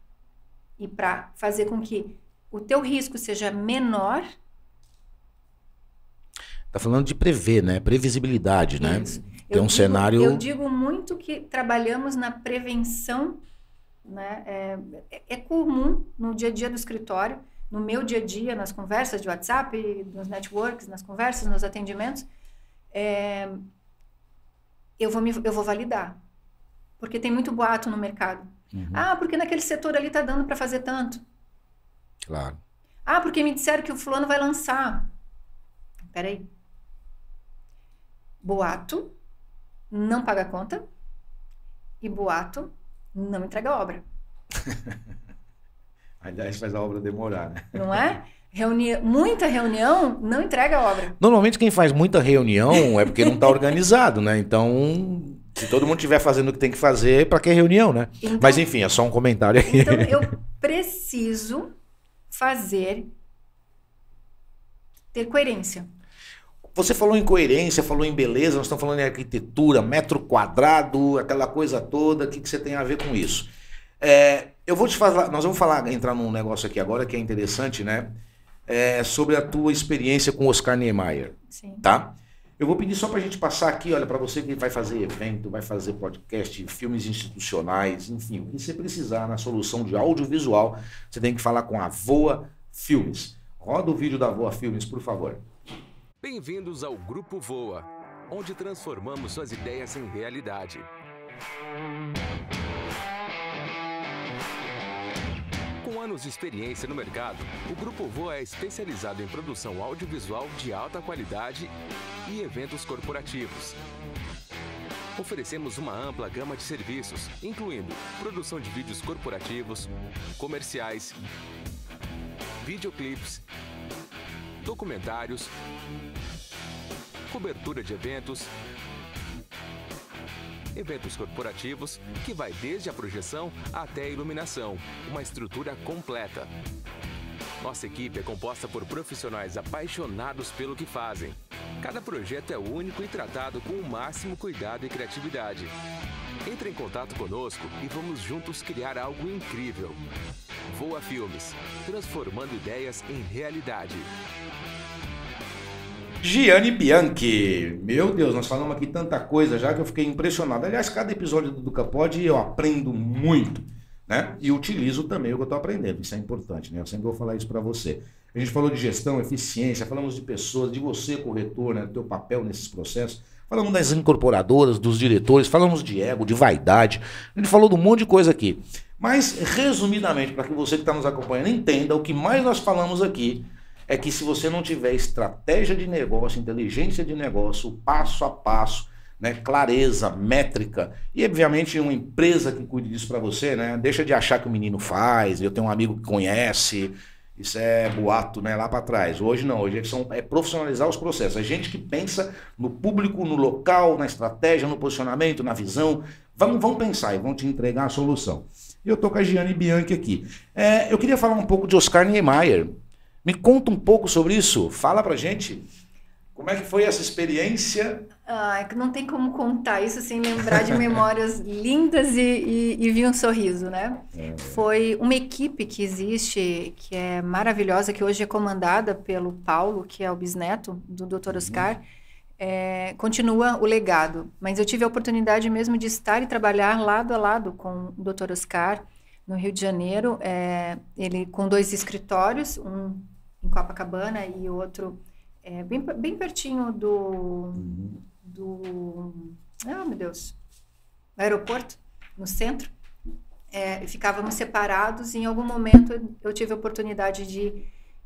e para fazer com que o teu risco seja menor. Tá falando de prever, né? Previsibilidade, né? Isso. Tem um cenário... Eu digo muito que trabalhamos na prevenção, né? É comum no dia a dia do escritório, no meu dia a dia, nas conversas de WhatsApp, nos networks, nas conversas, nos atendimentos, eu vou validar. Porque tem muito boato no mercado. Porque naquele setor ali está dando para fazer tanto. Claro. Porque me disseram que o fulano vai lançar. Peraí. Boato não paga conta e boato não entrega obra. Aliás, faz a obra demorar, né? Não é? Muita reunião não entrega obra. Normalmente quem faz muita reunião é porque não está organizado, né? Então, se todo mundo estiver fazendo o que tem que fazer, para que reunião, né? Então, mas enfim, é só um comentário aí. Então eu preciso ter coerência. Você falou em coerência, falou em beleza, nós estamos falando em arquitetura, metro quadrado, aquela coisa toda, o que você tem a ver com isso? Eu vou te falar, nós vamos entrar num negócio aqui agora que é interessante, né? Sobre a tua experiência com Oscar Niemeyer. Sim. Tá? Eu vou pedir só pra gente passar aqui, olha, para você que vai fazer evento, vai fazer podcast, filmes institucionais, enfim, o que você precisar na solução de audiovisual, você tem que falar com a Voa Filmes. Roda o vídeo da Voa Filmes, por favor. Bem-vindos ao Grupo Voa, onde transformamos suas ideias em realidade. Com anos de experiência no mercado, o Grupo Voa é especializado em produção audiovisual de alta qualidade e eventos corporativos. Oferecemos uma ampla gama de serviços, incluindo produção de vídeos corporativos, comerciais, videoclipes, documentários, cobertura de eventos corporativos, que vai desde a projeção até a iluminação, uma estrutura completa. Nossa equipe é composta por profissionais apaixonados pelo que fazem. Cada projeto é único e tratado com o máximo cuidado e criatividade. Entre em contato conosco e vamos juntos criar algo incrível. Voa Filmes, transformando ideias em realidade. Gianni Bianchi, meu Deus, nós falamos aqui tanta coisa já que eu fiquei impressionado. Aliás, cada episódio do DucaPod eu aprendo muito, né? E utilizo também o que eu estou aprendendo, isso é importante, né? Eu sempre vou falar isso para você. A gente falou de gestão, eficiência, falamos de pessoas, de você, corretor, né? Do teu papel nesses processos. Falamos das incorporadoras, dos diretores, falamos de ego, de vaidade. A gente falou de um monte de coisa aqui. Mas, resumidamente, para que você que está nos acompanhando entenda, o que mais nós falamos aqui é que se você não tiver estratégia de negócio, inteligência de negócio, passo a passo, né, clareza, métrica, e obviamente uma empresa que cuide disso para você, né, deixa de achar que o menino faz, eu tenho um amigo que conhece, Isso é boato, né, lá para trás. Hoje não, hoje é profissionalizar os processos. É gente que pensa no público, no local, na estratégia, no posicionamento, na visão. Vão pensar e vão te entregar a solução. E eu tô com a Giane Bianchi aqui. Eu queria falar um pouco de Oscar Niemeyer. Me conta um pouco sobre isso. Fala pra gente. Como é que foi essa experiência? Não tem como contar isso sem lembrar de memórias lindas e vir um sorriso, né? Foi uma equipe que existe, que é maravilhosa, que hoje é comandada pelo Paulo, que é o bisneto do Dr. Oscar. Continua o legado. Mas eu tive a oportunidade mesmo de estar e trabalhar lado a lado com o Dr. Oscar no Rio de Janeiro. Ele com 2 escritórios, um em Copacabana e outro bem pertinho do meu Deus, aeroporto, no centro. Ficávamos separados e em algum momento eu tive a oportunidade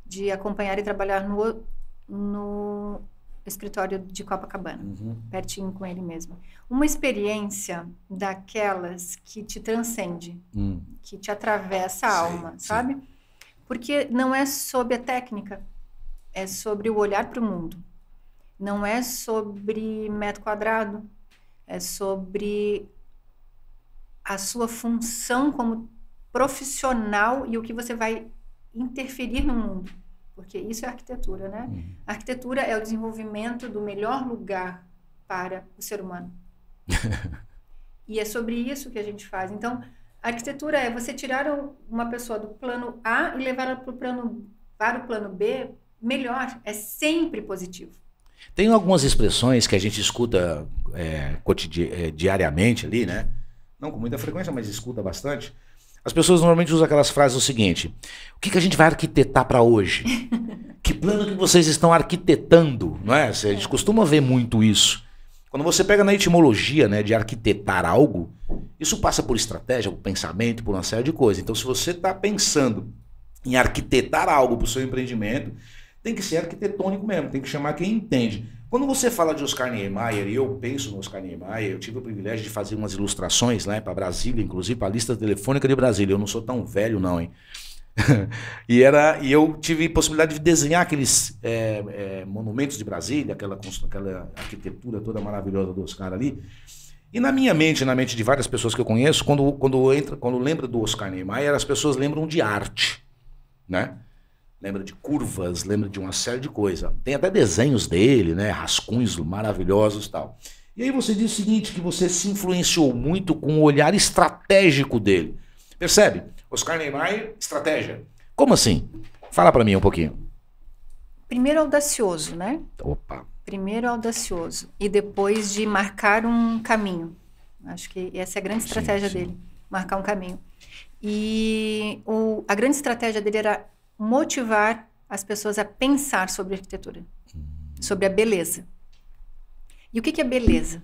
de acompanhar e trabalhar no escritório de Copacabana, pertinho com ele mesmo. Uma experiência daquelas que te transcende, que te atravessa a alma, sabe? Porque não é sobre a técnica, é sobre o olhar para o mundo. Não é sobre metro quadrado, é sobre a sua função como profissional e o que você vai interferir no mundo. Porque isso é arquitetura, né? A arquitetura é o desenvolvimento do melhor lugar para o ser humano. E é sobre isso que a gente faz. Então, a arquitetura é você tirar uma pessoa do plano A e levar ela para o plano B melhor. É sempre positivo. Tem algumas expressões que a gente escuta diariamente ali, né? Não com muita frequência, mas escuta bastante. As pessoas normalmente usam aquelas frases o seguinte: o que a gente vai arquitetar para hoje? Que plano que vocês estão arquitetando? Não é? A gente costuma ver muito isso. Quando você pega na etimologia, né, de arquitetar algo, isso passa por estratégia, por pensamento, por uma série de coisas. Então, se você está pensando em arquitetar algo para o seu empreendimento, tem que ser arquitetônico mesmo, tem que chamar quem entende. Quando você fala de Oscar Niemeyer, e eu penso no Oscar Niemeyer, eu tive o privilégio de fazer umas ilustrações lá para Brasília, inclusive para a lista telefônica de Brasília. Eu não sou tão velho não, hein? E eu tive a possibilidade de desenhar aqueles monumentos de Brasília, aquela arquitetura toda maravilhosa do Oscar ali. E na minha mente, na mente de várias pessoas que eu conheço, quando lembra do Oscar Niemeyer, as pessoas lembram de arte, né? Lembra de curvas, lembra de uma série de coisas. Tem até desenhos dele, né? Rascunhos maravilhosos e tal. E aí você diz o seguinte, que você se influenciou muito com o olhar estratégico dele. Percebe? Oscar Niemeyer, estratégia. Como assim? Fala pra mim um pouquinho. Primeiro audacioso, né? Opa. Primeiro audacioso. E depois de marcar um caminho. Acho que essa é a grande estratégia dele. Marcar um caminho. E a grande estratégia dele era motivar as pessoas a pensar sobre arquitetura. Sobre a beleza. E o que é beleza?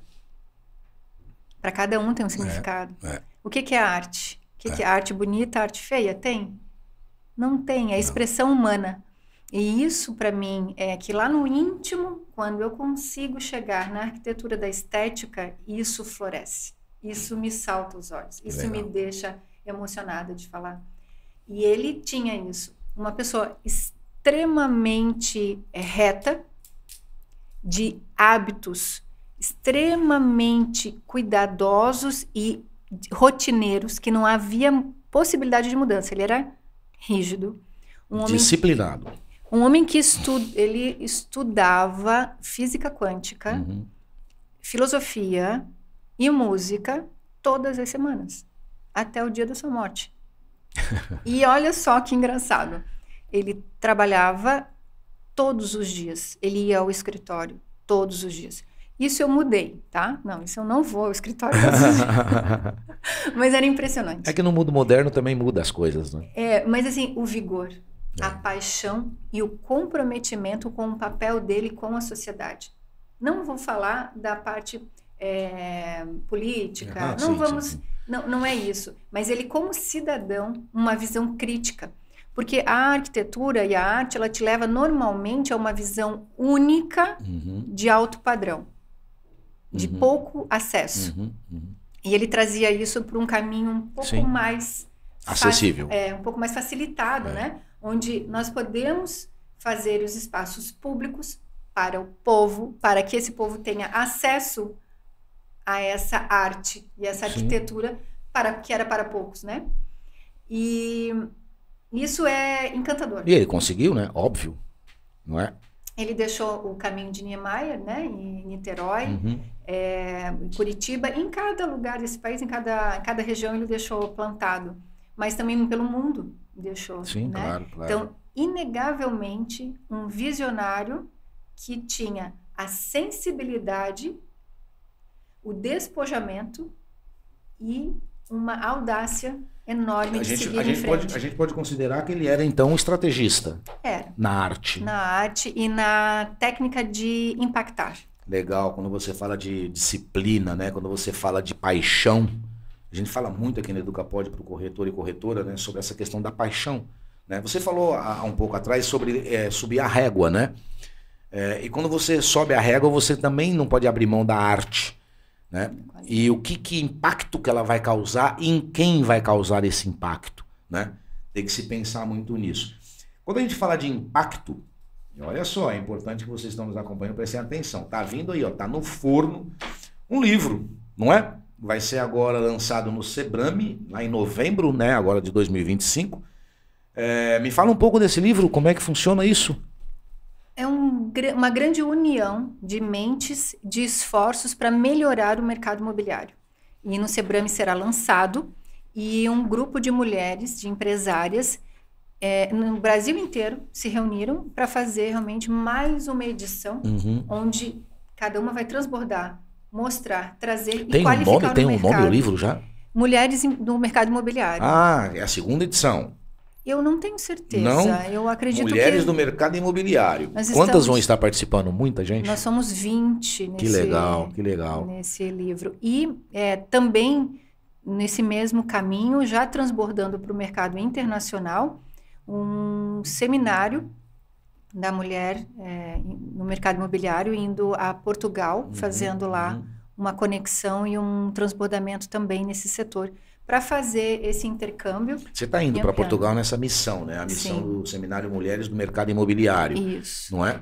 Para cada um tem um significado. O que é arte? O que é arte bonita, arte feia? Tem? Não tem. É expressão humana. E isso, para mim, é que lá no íntimo, quando eu consigo chegar na arquitetura da estética, isso floresce. Isso me salta os olhos. Isso me deixa emocionada de falar. E ele tinha isso. Uma pessoa extremamente reta, de hábitos extremamente cuidadosos e rotineiros, que não havia possibilidade de mudança. Ele era rígido. Disciplinado. Um homem que ele estudava física quântica, filosofia e música todas as semanas, até o dia da sua morte. E olha só que engraçado. Ele trabalhava todos os dias. Ele ia ao escritório todos os dias. Isso eu mudei, tá? Não, isso eu não vou ao escritório todos os dias. Mas era impressionante. É que no mundo moderno também muda as coisas, né? Mas assim, o vigor, a paixão e o comprometimento com o papel dele com a sociedade. Não vou falar da parte política, sim. Não é isso. Mas ele, como cidadão, uma visão crítica. Porque a arquitetura e a arte, ela te leva normalmente a uma visão única de alto padrão, de pouco acesso. E ele trazia isso para um caminho um pouco mais acessível. Um pouco mais facilitado, né? onde nós podemos fazer os espaços públicos para o povo, para que esse povo tenha acesso a essa arte e essa arquitetura que era para poucos, né? E isso é encantador. E ele conseguiu, né? Óbvio, não é? Ele deixou o caminho de Niemeyer, né? Em Niterói, em Curitiba, em cada lugar desse país, em cada região ele deixou plantado, mas também pelo mundo deixou. Sim, né? claro. Então, inegavelmente, um visionário que tinha a sensibilidade, o despojamento e uma audácia enorme de seguir em frente. A gente pode considerar que ele era, então, um estrategista. Era. Na arte. Na arte e na técnica de impactar. Legal, quando você fala de disciplina, né? Quando você fala de paixão, a gente fala muito aqui no Educapod para o corretor e corretora, né? Sobre essa questão da paixão. Né? Você falou há um pouco atrás sobre subir a régua, né? E quando você sobe a régua, você também não pode abrir mão da arte. Né? E o que impacto que ela vai causar e em quem vai causar esse impacto, né? Tem que se pensar muito nisso. Quando a gente fala de impacto, olha só, é importante que vocês estão nos acompanhando, prestem atenção. Tá vindo aí, ó, tá no forno um livro, não é? Vai ser agora lançado no Sebrame, lá em novembro, né? Agora de 2025. Me fala um pouco desse livro, como é que funciona isso? É uma grande união de mentes, de esforços para melhorar o mercado imobiliário. E no Sebrame será lançado, e um grupo de mulheres, de empresárias, no Brasil inteiro, se reuniram para fazer realmente mais uma edição, onde cada uma vai transbordar, mostrar, trazer e qualificar o mercado. Tem um nome o livro já? Mulheres do Mercado Imobiliário. Ah, é a segunda edição. Eu não tenho certeza. Não? Eu acredito Mulheres do mercado imobiliário. Quantas vão estar participando? Muita gente? Nós somos 20 que legal. Nesse livro. E também, nesse mesmo caminho, já transbordando para o mercado internacional, um seminário da mulher no mercado imobiliário, indo a Portugal, fazendo lá uma conexão e um transbordamento também nesse setor, para fazer esse intercâmbio. Você está indo para Portugal nessa missão, né? A missão do Seminário Mulheres do Mercado Imobiliário. Isso. Não é?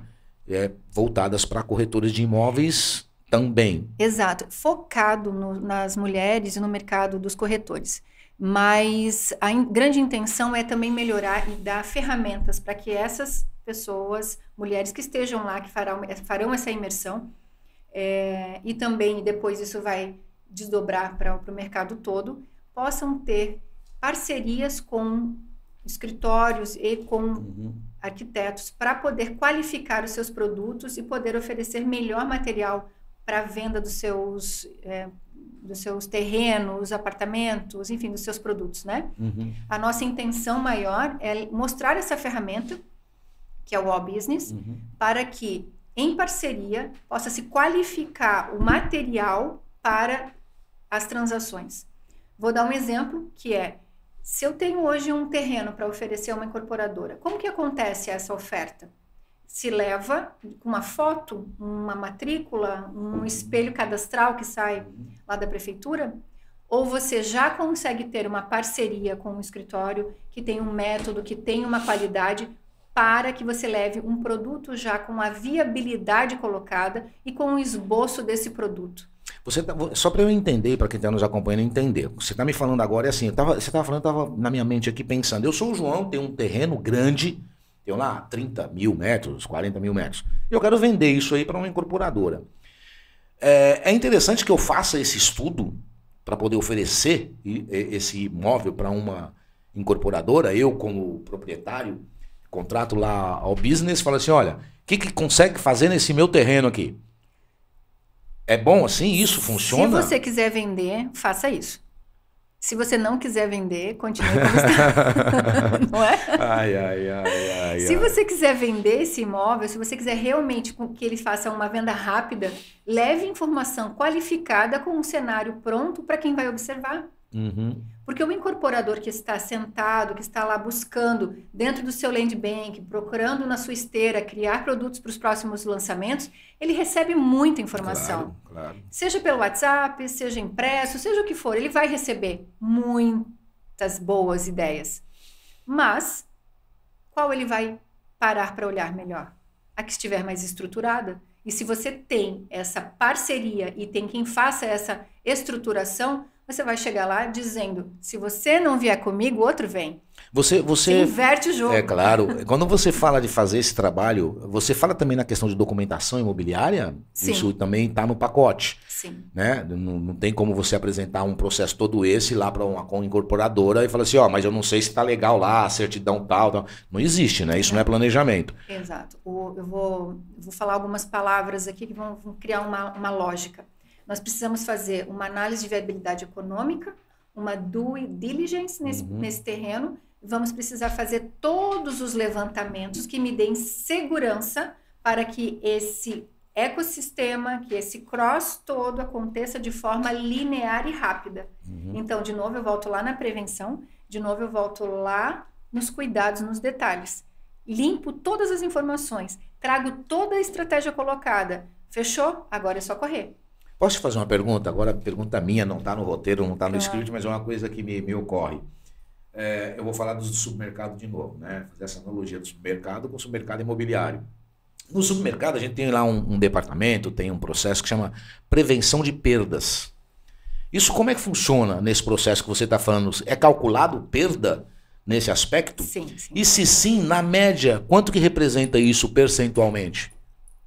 Voltadas para corretores de imóveis também. Exato. Focado nas mulheres e no mercado dos corretores. Mas a grande intenção é também melhorar e dar ferramentas para que essas pessoas, mulheres que estejam lá, que farão essa imersão, e também depois isso vai desdobrar para o mercado todo, possam ter parcerias com escritórios e com arquitetos para poder qualificar os seus produtos e poder oferecer melhor material para a venda dos seus terrenos, apartamentos, enfim, dos seus produtos, né? A nossa intenção maior é mostrar essa ferramenta, que é o All Business, para que, em parceria, possa se qualificar o material para as transações. Vou dar um exemplo, que se eu tenho hoje um terreno para oferecer a uma incorporadora, como que acontece essa oferta? Se leva uma foto, uma matrícula, um espelho cadastral que sai lá da prefeitura, ou você já consegue ter uma parceria com um escritório que tem um método, que tem uma qualidade, para que você leve um produto já com a viabilidade colocada e com o esboço desse produto. Só para eu entender, para quem está nos acompanhando entender, você está me falando agora, assim, você estava falando, eu estava na minha mente aqui pensando, eu sou o João, tenho um terreno grande, tenho lá 30 mil metros, 40 mil metros, eu quero vender isso aí para uma incorporadora. É interessante que eu faça esse estudo para poder oferecer esse imóvel para uma incorporadora, eu como proprietário, contrato lá ao business, falo assim, olha, o que consegue fazer nesse meu terreno aqui? É bom assim? Isso funciona? Se você quiser vender, faça isso. Se você não quiser vender, continue como está. Não é? Se você quiser vender esse imóvel, se você quiser realmente que ele faça uma venda rápida, leve informação qualificada com um cenário pronto para quem vai observar. Porque o incorporador que está sentado, que está lá buscando dentro do seu land bank, procurando na sua esteira criar produtos para os próximos lançamentos, ele recebe muita informação. Claro. Seja pelo WhatsApp, seja impresso, seja o que for, ele vai receber muitas boas ideias. Mas qual ele vai parar para olhar melhor? A que estiver mais estruturada. E se você tem essa parceria e tem quem faça essa estruturação, você vai chegar lá dizendo, se você não vier comigo, outro vem. Você inverte o jogo. É claro. Quando você fala de fazer esse trabalho, você fala também na questão de documentação imobiliária? Sim. Isso também está no pacote. Sim. Né? Não tem como você apresentar um processo todo esse lá para uma incorporadora e falar assim, ó, mas eu não sei se está legal lá, a certidão tal. Não existe, né? Isso não é planejamento. Exato. Eu vou falar algumas palavras aqui que vão criar uma lógica. Nós precisamos fazer uma análise de viabilidade econômica, uma due diligence nesse terreno. Vamos precisar fazer todos os levantamentos que me deem segurança para que esse ecossistema, que esse cross todo aconteça de forma linear e rápida. Então, de novo, eu volto lá na prevenção, de novo, eu volto lá nos cuidados, nos detalhes. Limpo todas as informações, trago toda a estratégia colocada. Fechou? Agora é só correr. Posso te fazer uma pergunta? Agora, pergunta minha, não está no roteiro, não está no script, mas é uma coisa que me ocorre. Eu vou falar do supermercado de novo, né? Fazer essa analogia do supermercado com o supermercado imobiliário. No supermercado, a gente tem lá um departamento, tem um processo que chama prevenção de perdas. Isso como é que funciona nesse processo que você está falando? É calculado perda nesse aspecto? Sim. E se sim, na média, quanto que representa isso percentualmente?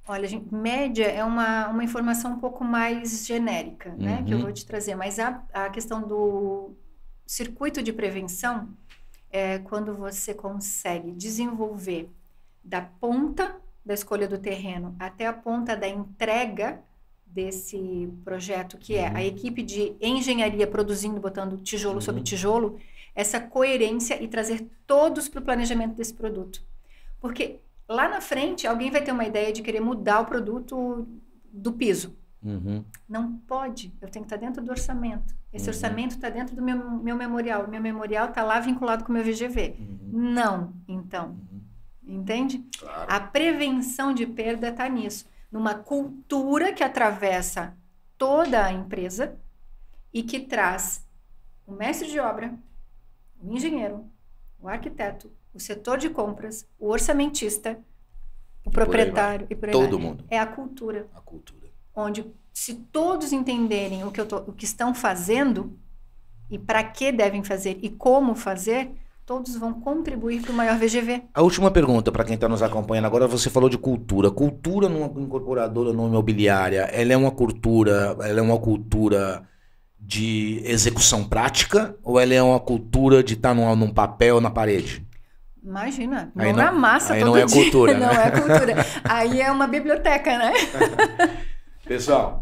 Olha, gente, média é uma informação um pouco mais genérica, né? Que eu vou te trazer. Mas a questão do circuito de prevenção é quando você consegue desenvolver da ponta da escolha do terreno até a ponta da entrega desse projeto, que é a equipe de engenharia produzindo, botando tijolo sobre tijolo, essa coerência e trazer todos para o planejamento desse produto. Porque lá na frente, alguém vai ter uma ideia de querer mudar o produto do piso. Não pode. Eu tenho que estar dentro do orçamento. Esse orçamento está dentro do meu memorial. O meu memorial está lá vinculado com o meu VGV. Não, então. Entende? Claro. A prevenção de perda está nisso. Numa cultura que atravessa toda a empresa e que traz o mestre de obra, o engenheiro, o arquiteto, o setor de compras, o orçamentista, o proprietário e por aí vai. Todo mundo. É a cultura. A cultura. Onde, se todos entenderem o que estão fazendo e para que devem fazer e como fazer, todos vão contribuir para o maior VGV. A última pergunta para quem está nos acompanhando agora, você falou de cultura. Cultura numa incorporadora, numa imobiliária, ela é uma cultura de execução prática ou ela é uma cultura de estar num papel na parede? Imagina, aí não na massa todo dia. Não é cultura, né? Não é cultura. Aí é uma biblioteca, né? Pessoal,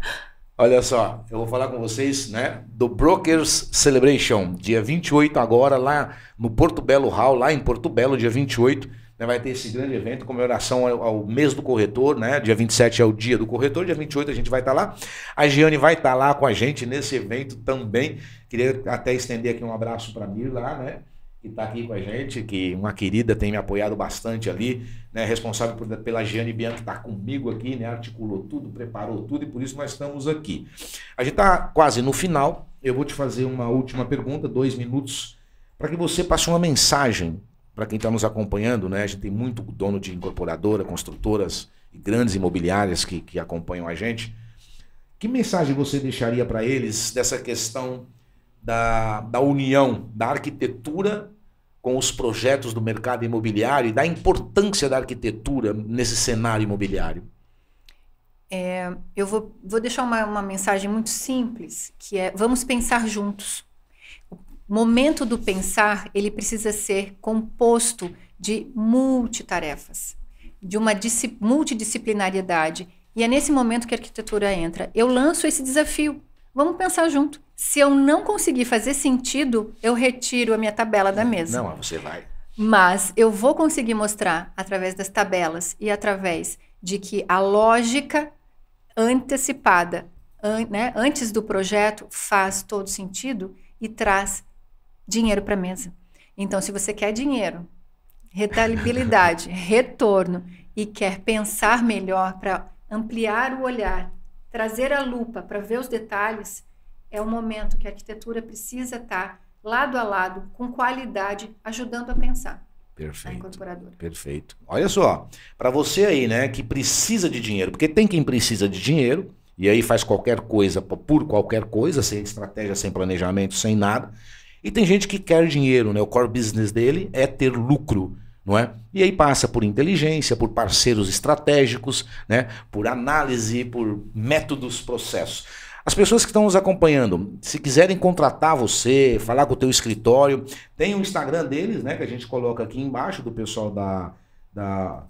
olha só, eu vou falar com vocês, né, do Brokers Celebration, dia 28 agora, lá no Porto Belo Hall, lá em Porto Belo, dia 28, né, vai ter esse grande evento, comemoração ao mês do corretor, né, dia 27 é o dia do corretor, dia 28 a gente vai estar lá, a Giane vai estar lá com a gente nesse evento também, queria até estender aqui um abraço para a Mir lá, né, que está aqui com a gente, que uma querida tem me apoiado bastante ali, né, responsável pela Giane Bianchi, que está comigo aqui, né, articulou tudo, preparou tudo e por isso nós estamos aqui. A gente está quase no final, eu vou te fazer uma última pergunta, 2 minutos, para que você passe uma mensagem para quem está nos acompanhando, né, a gente tem muito dono de incorporadora, construtoras e grandes imobiliárias que acompanham a gente. Que mensagem você deixaria para eles dessa questão da união da arquitetura com os projetos do mercado imobiliário e da importância da arquitetura nesse cenário imobiliário? Eu vou deixar uma mensagem muito simples, que é: vamos pensar juntos. O momento do pensar, ele precisa ser composto de multitarefas, de uma multidisciplinariedade. E é nesse momento que a arquitetura entra. Eu lanço esse desafio. Vamos pensar junto. Se eu não conseguir fazer sentido, eu retiro a minha tabela da mesa. Não, você vai. Mas eu vou conseguir mostrar, através das tabelas e através de que a lógica antecipada, né, antes do projeto, faz todo sentido e traz dinheiro para a mesa. Então, se você quer dinheiro, rentabilidade, retorno e quer pensar melhor para ampliar o olhar, trazer a lupa para ver os detalhes, é o momento que a arquitetura precisa estar lado a lado, com qualidade, ajudando a pensar. Perfeito. A incorporadora. Perfeito. Olha só, para você aí, né, que precisa de dinheiro, porque tem quem precisa de dinheiro, e aí faz qualquer coisa por qualquer coisa, sem estratégia, sem planejamento, sem nada. E tem gente que quer dinheiro, né? O core business dele é ter lucro, não é? E aí passa por inteligência, por parceiros estratégicos, né? Por análise, por métodos, processos. As pessoas que estão nos acompanhando, se quiserem contratar você, falar com o teu escritório, tem o Instagram deles, né? Que a gente coloca aqui embaixo, do pessoal da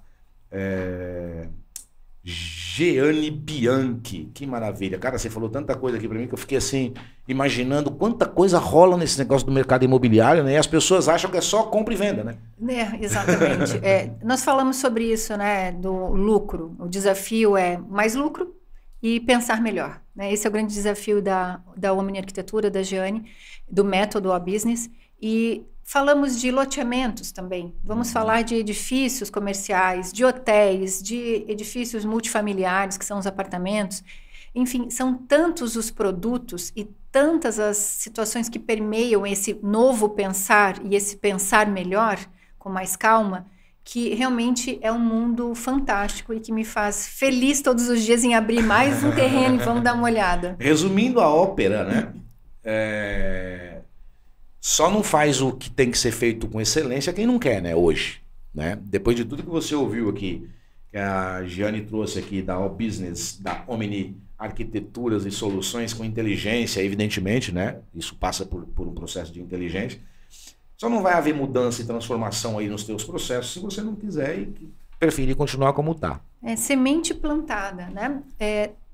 Jeane Bianchi. Que maravilha. Cara, você falou tanta coisa aqui pra mim que eu fiquei assim, imaginando quanta coisa rola nesse negócio do mercado imobiliário, né? E as pessoas acham que é só compra e venda, né? Exatamente. Nós falamos sobre isso, né? Do lucro. O desafio é mais lucro e pensar melhor, né? Esse é o grande desafio da Omni Arquitetura, da Jeane, do método A Business. E falamos de loteamentos também. Vamos falar de edifícios comerciais, de hotéis, de edifícios multifamiliares, que são os apartamentos. Enfim, são tantos os produtos e tantas as situações que permeiam esse novo pensar e esse pensar melhor, com mais calma, que realmente é um mundo fantástico e que me faz feliz todos os dias em abrir mais um terreno e vamos dar uma olhada. Resumindo a ópera, né? Só não faz o que tem que ser feito com excelência quem não quer, né? Hoje, né? Depois de tudo que você ouviu aqui, que a Jeane trouxe aqui da All Business, da Omni Arquiteturas e Soluções com inteligência, evidentemente, né? Isso passa por um processo de inteligência. Só não vai haver mudança e transformação aí nos teus processos se você não quiser e preferir continuar como está. É semente plantada, né?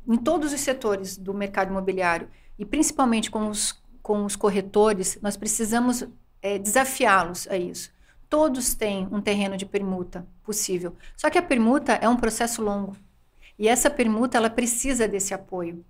Em todos os setores do mercado imobiliário e principalmente com os corretores, nós precisamos desafiá-los a isso. Todos têm um terreno de permuta possível, só que a permuta é um processo longo e essa permuta ela precisa desse apoio.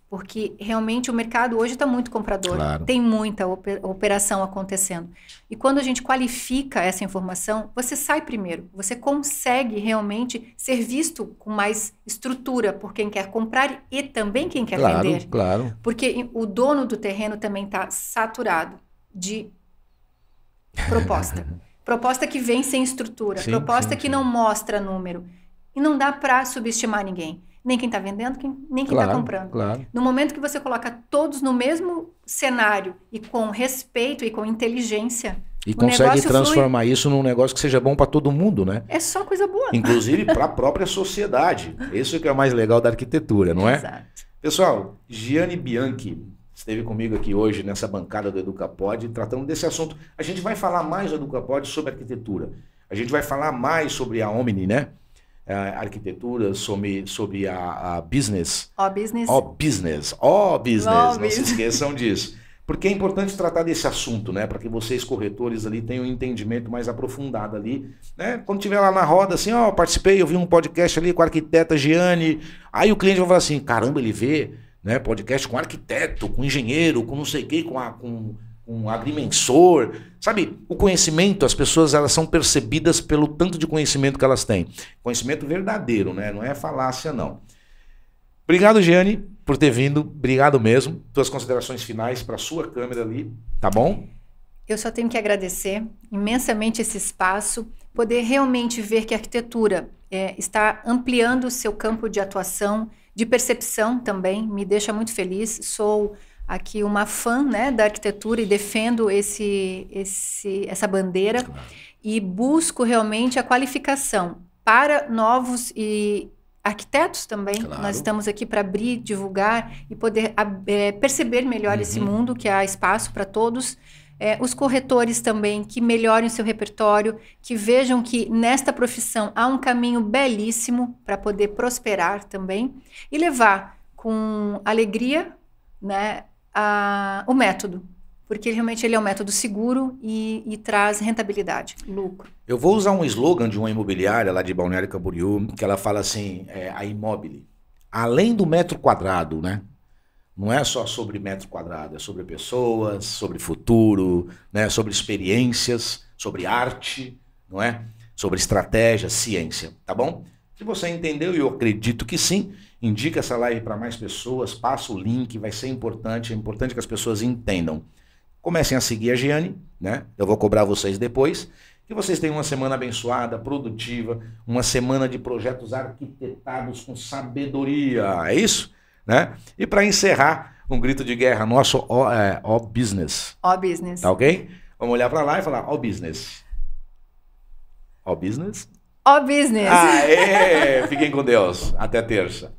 Porque realmente o mercado hoje está muito comprador, claro. Tem muita operação acontecendo. E quando a gente qualifica essa informação, você sai primeiro, você consegue realmente ser visto com mais estrutura por quem quer comprar e também quem quer vender. Claro. Porque o dono do terreno também está saturado de proposta. Proposta que vem sem estrutura, sim, proposta que não mostra número. E não dá para subestimar ninguém. Nem quem está vendendo, nem quem está comprando. Claro. No momento que você coloca todos no mesmo cenário e com respeito e com inteligência, e consegue transformar isso num negócio que seja bom para todo mundo, né? É só coisa boa. Inclusive para a própria sociedade. Isso que é o mais legal da arquitetura, não é? Exato. Pessoal, Jeane Bianchi esteve comigo aqui hoje nessa bancada do EducaPod, tratando desse assunto. A gente vai falar mais no EducaPod sobre arquitetura. A gente vai falar mais sobre a Omni, né? A arquitetura, sobre a business. Ó business. Ó business. Ó business. Não se esqueçam disso. Porque é importante tratar desse assunto, né? Para que vocês, corretores, ali, tenham um entendimento mais aprofundado ali, né? Quando tiver lá na roda, assim, ó, participei, eu vi um podcast ali com a arquiteta Jeane. Aí o cliente vai falar assim, caramba, ele vê, né? Podcast com arquiteto, com engenheiro, com não sei o quê, com agrimensor, sabe? O conhecimento, as pessoas elas são percebidas pelo tanto de conhecimento que elas têm. Conhecimento verdadeiro, né? Não é falácia, não. Obrigado, Jeane, por ter vindo. Obrigado mesmo. Tuas considerações finais para a sua câmera ali, tá bom? Eu só tenho que agradecer imensamente esse espaço, poder realmente ver que a arquitetura está ampliando o seu campo de atuação, de percepção também, me deixa muito feliz. Sou aqui uma fã, né, da arquitetura e defendo essa bandeira, claro. E busco realmente a qualificação para novos arquitetos também. Claro. Nós estamos aqui para abrir, divulgar e poder perceber melhor esse mundo, que há espaço para todos. Os corretores também, que melhorem o seu repertório, que vejam que nesta profissão há um caminho belíssimo para poder prosperar também e levar com alegria, né, o método, porque realmente ele é um método seguro e traz rentabilidade, lucro. Eu vou usar um slogan de uma imobiliária lá de Balneário Camboriú, que ela fala assim, a Imóbile, além do metro quadrado, né? Não é só sobre metro quadrado, é sobre pessoas, sobre futuro, né? Sobre experiências, sobre arte, não é? Sobre estratégia, ciência, tá bom? Se você entendeu, e eu acredito que sim, indica essa live para mais pessoas, passa o link, vai ser importante, é importante que as pessoas entendam. Comecem a seguir a Jeane, né? Eu vou cobrar vocês depois. Que vocês tenham uma semana abençoada, produtiva, uma semana de projetos arquitetados com sabedoria. É isso? Né? E para encerrar, um grito de guerra nosso, ó business. Ó business. Tá ok? Vamos olhar para lá e falar, ó business. Ó business? Ó business. Aê! Fiquem com Deus. Até terça.